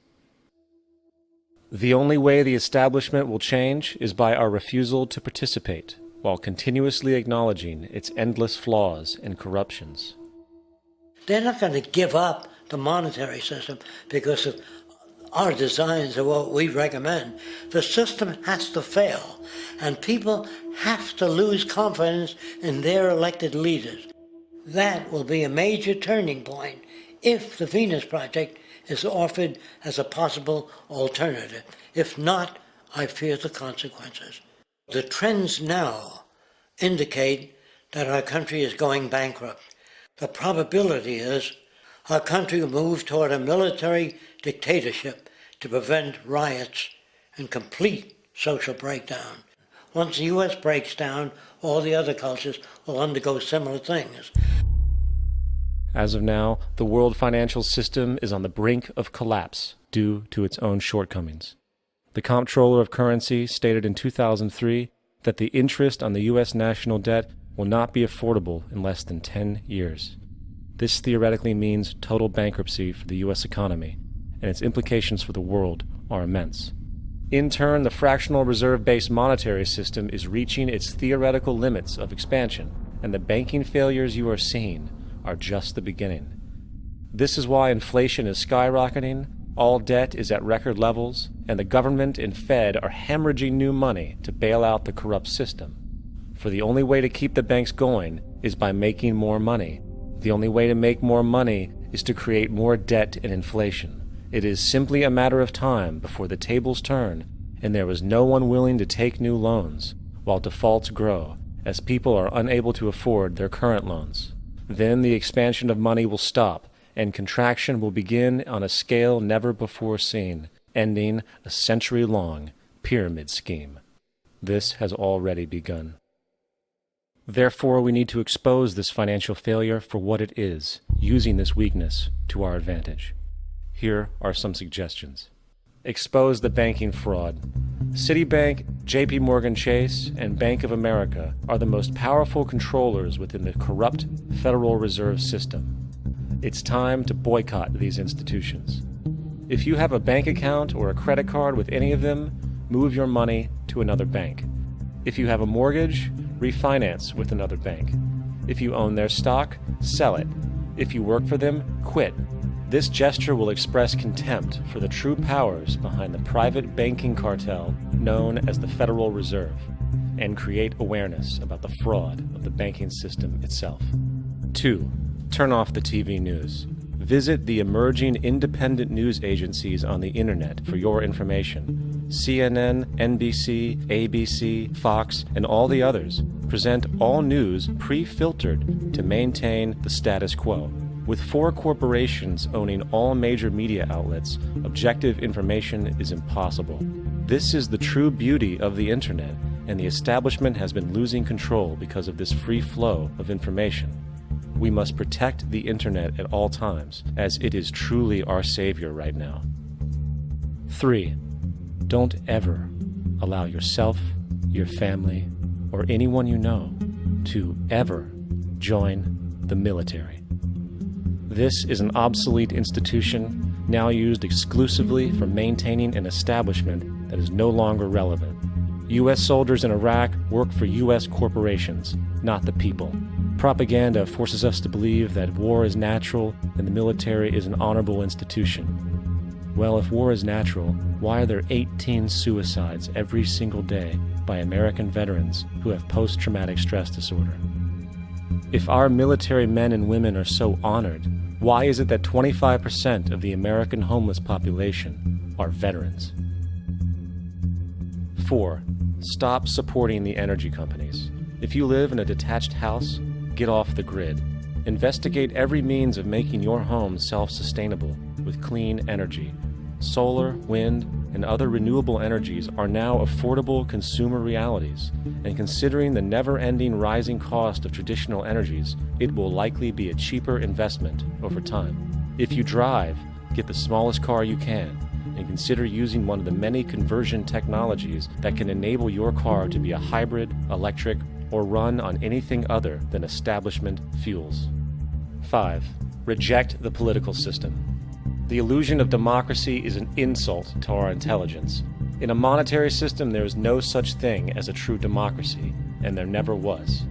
The only way the establishment will change is by our refusal to participate, while continuously acknowledging its endless flaws and corruptions. They're not going to give up the monetary system because of our designs of what we recommend. The system has to fail, and people have to lose confidence in their elected leaders. That will be a major turning point if the Venus Project is offered as a possible alternative. If not, I fear the consequences. The trends now indicate that our country is going bankrupt. The probability is our country will move toward a military dictatorship to prevent riots and complete social breakdown. Once the U.S. breaks down, all the other cultures will undergo similar things. As of now, the world financial system is on the brink of collapse due to its own shortcomings. The Comptroller of Currency stated in 2003 that the interest on the U.S. national debt will not be affordable in less than 10 years. This theoretically means total bankruptcy for the U.S. economy, and its implications for the world are immense. In turn, the fractional reserve-based monetary system is reaching its theoretical limits of expansion, and the banking failures you are seeing are just the beginning. This is why inflation is skyrocketing, all debt is at record levels, and the government and Fed are hemorrhaging new money to bail out the corrupt system. For the only way to keep the banks going is by making more money. The only way to make more money is to create more debt and inflation. It is simply a matter of time before the tables turn and there is no one willing to take new loans, while defaults grow, as people are unable to afford their current loans. Then the expansion of money will stop, and contraction will begin on a scale never before seen, ending a century-long pyramid scheme. This has already begun. Therefore, we need to expose this financial failure for what it is, using this weakness to our advantage. Here are some suggestions. Expose the banking fraud. Citibank, JP Morgan Chase, and Bank of America are the most powerful controllers within the corrupt Federal Reserve System. It's time to boycott these institutions. If you have a bank account or a credit card with any of them, move your money to another bank. If you have a mortgage, refinance with another bank. If you own their stock, sell it. If you work for them, quit. This gesture will express contempt for the true powers behind the private banking cartel known as the Federal Reserve, and create awareness about the fraud of the banking system itself. 2. Turn off the TV news. Visit the emerging independent news agencies on the internet for your information. CNN, NBC, ABC, Fox, and all the others present all news pre-filtered to maintain the status quo. With 4 corporations owning all major media outlets, objective information is impossible. This is the true beauty of the internet, and the establishment has been losing control because of this free flow of information. We must protect the internet at all times, as it is truly our savior right now. 3. Don't ever allow yourself, your family, or anyone you know to ever join the military. This is an obsolete institution now used exclusively for maintaining an establishment that is no longer relevant. U.S. soldiers in Iraq work for U.S. corporations, not the people. Propaganda forces us to believe that war is natural and the military is an honorable institution. Well, if war is natural, why are there 18 suicides every single day by American veterans who have post-traumatic stress disorder? If our military men and women are so honored, why is it that 25% of the American homeless population are veterans? 4. Stop supporting the energy companies. If you live in a detached house, get off the grid. Investigate every means of making your home self-sustainable with clean energy. Solar, wind, and other renewable energies are now affordable consumer realities, and considering the never-ending rising cost of traditional energies, it will likely be a cheaper investment over time. If you drive, get the smallest car you can, and consider using one of the many conversion technologies that can enable your car to be a hybrid, electric, or run on anything other than establishment fuels. 5. Reject the political system. The illusion of democracy is an insult to our intelligence. In a monetary system, there is no such thing as a true democracy, and there never was.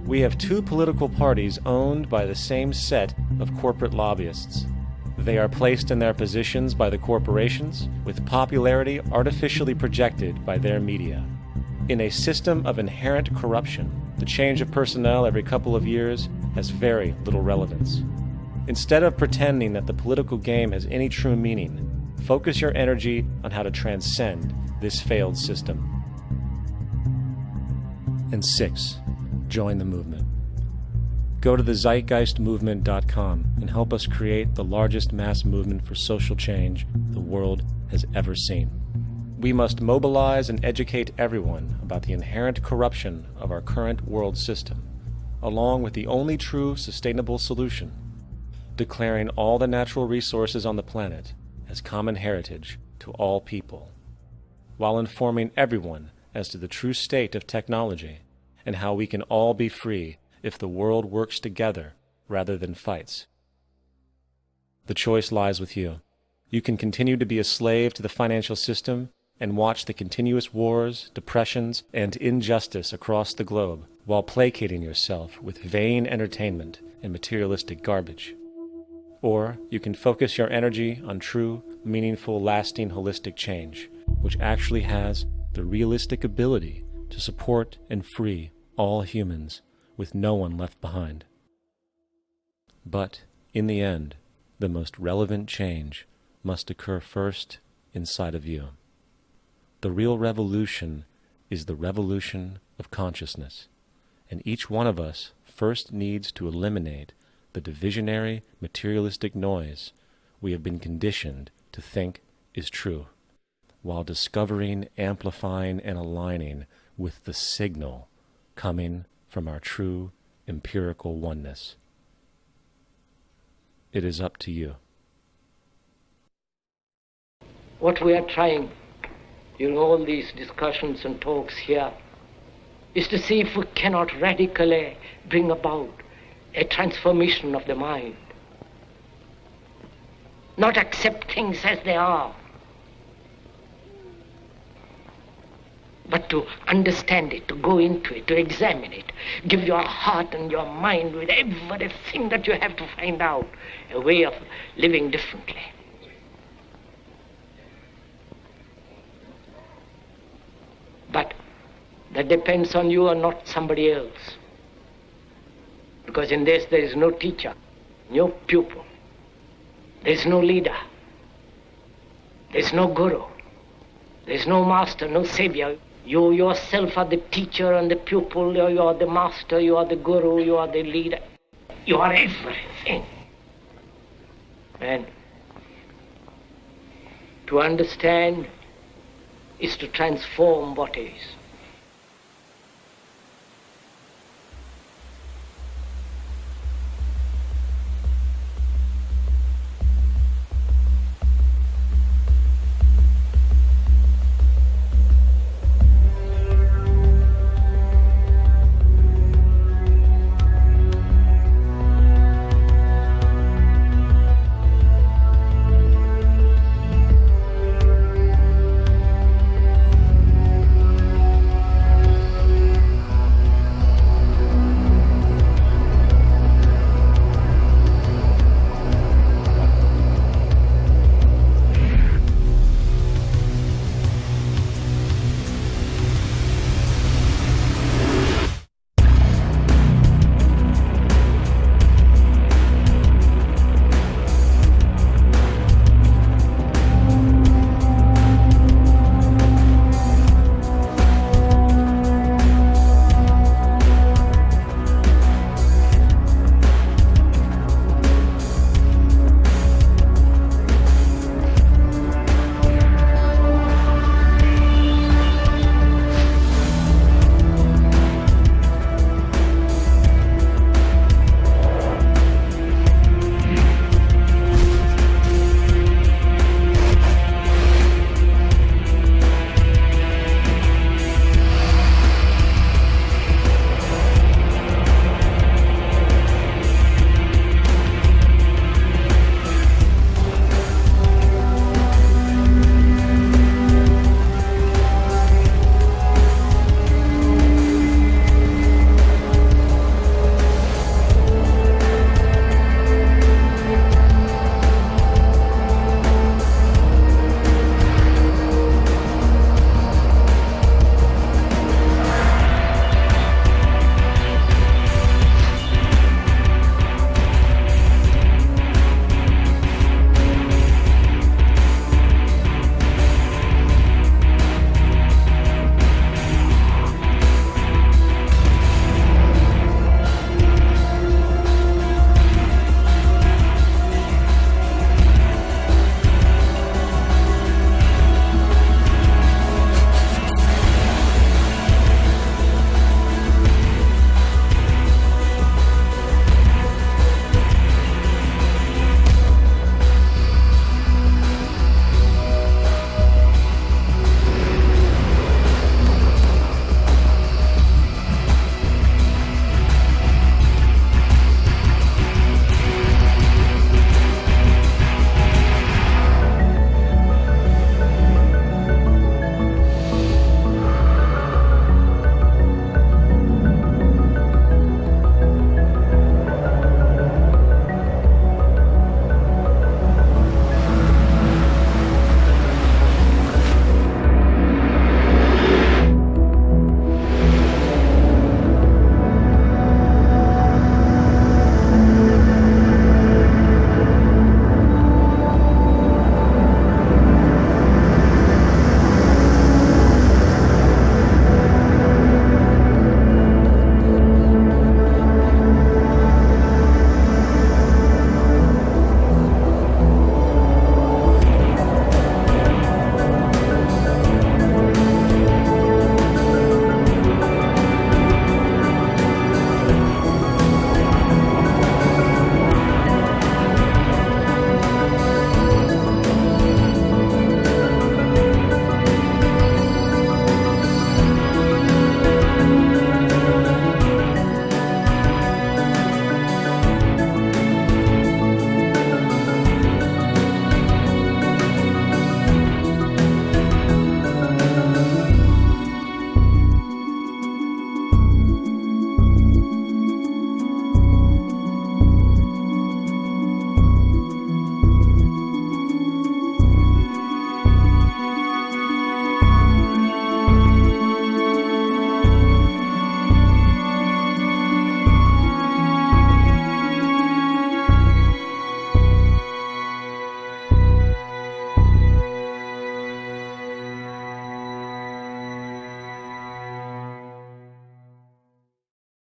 We have two political parties owned by the same set of corporate lobbyists. They are placed in their positions by the corporations, with popularity artificially projected by their media. In a system of inherent corruption, the change of personnel every couple of years has very little relevance. Instead of pretending that the political game has any true meaning, focus your energy on how to transcend this failed system. And 6. Join the movement. Go to the zeitgeistmovement.com and help us create the largest mass movement for social change the world has ever seen. We must mobilize and educate everyone about the inherent corruption of our current world system, along with the only true sustainable solution, declaring all the natural resources on the planet as common heritage to all people, while informing everyone as to the true state of technology and how we can all be free if the world works together rather than fights. The choice lies with you. You can continue to be a slave to the financial system and watch the continuous wars, depressions, and injustice across the globe while placating yourself with vain entertainment and materialistic garbage. Or you can focus your energy on true, meaningful, lasting, holistic change, which actually has the realistic ability to support and free all humans with no one left behind. But, in the end, the most relevant change must occur first inside of you. The real revolution is the revolution of consciousness, and each one of us first needs to eliminate the divisionary, materialistic noise we have been conditioned to think is true, while discovering, amplifying, and aligning with the signal coming from our true empirical oneness. It is up to you. What we are trying in all these discussions and talks here is to see if we cannot radically bring about a transformation of the mind. Not accept things as they are, but to understand it, to go into it, to examine it, give your heart and your mind with everything that you have to find out a way of living differently. But that depends on you and not somebody else. Because in this there is no teacher, no pupil, there is no leader, there is no guru, there is no master, no savior. You yourself are the teacher and the pupil, you are the master, you are the guru, you are the leader. You are everything. And to understand is to transform what is.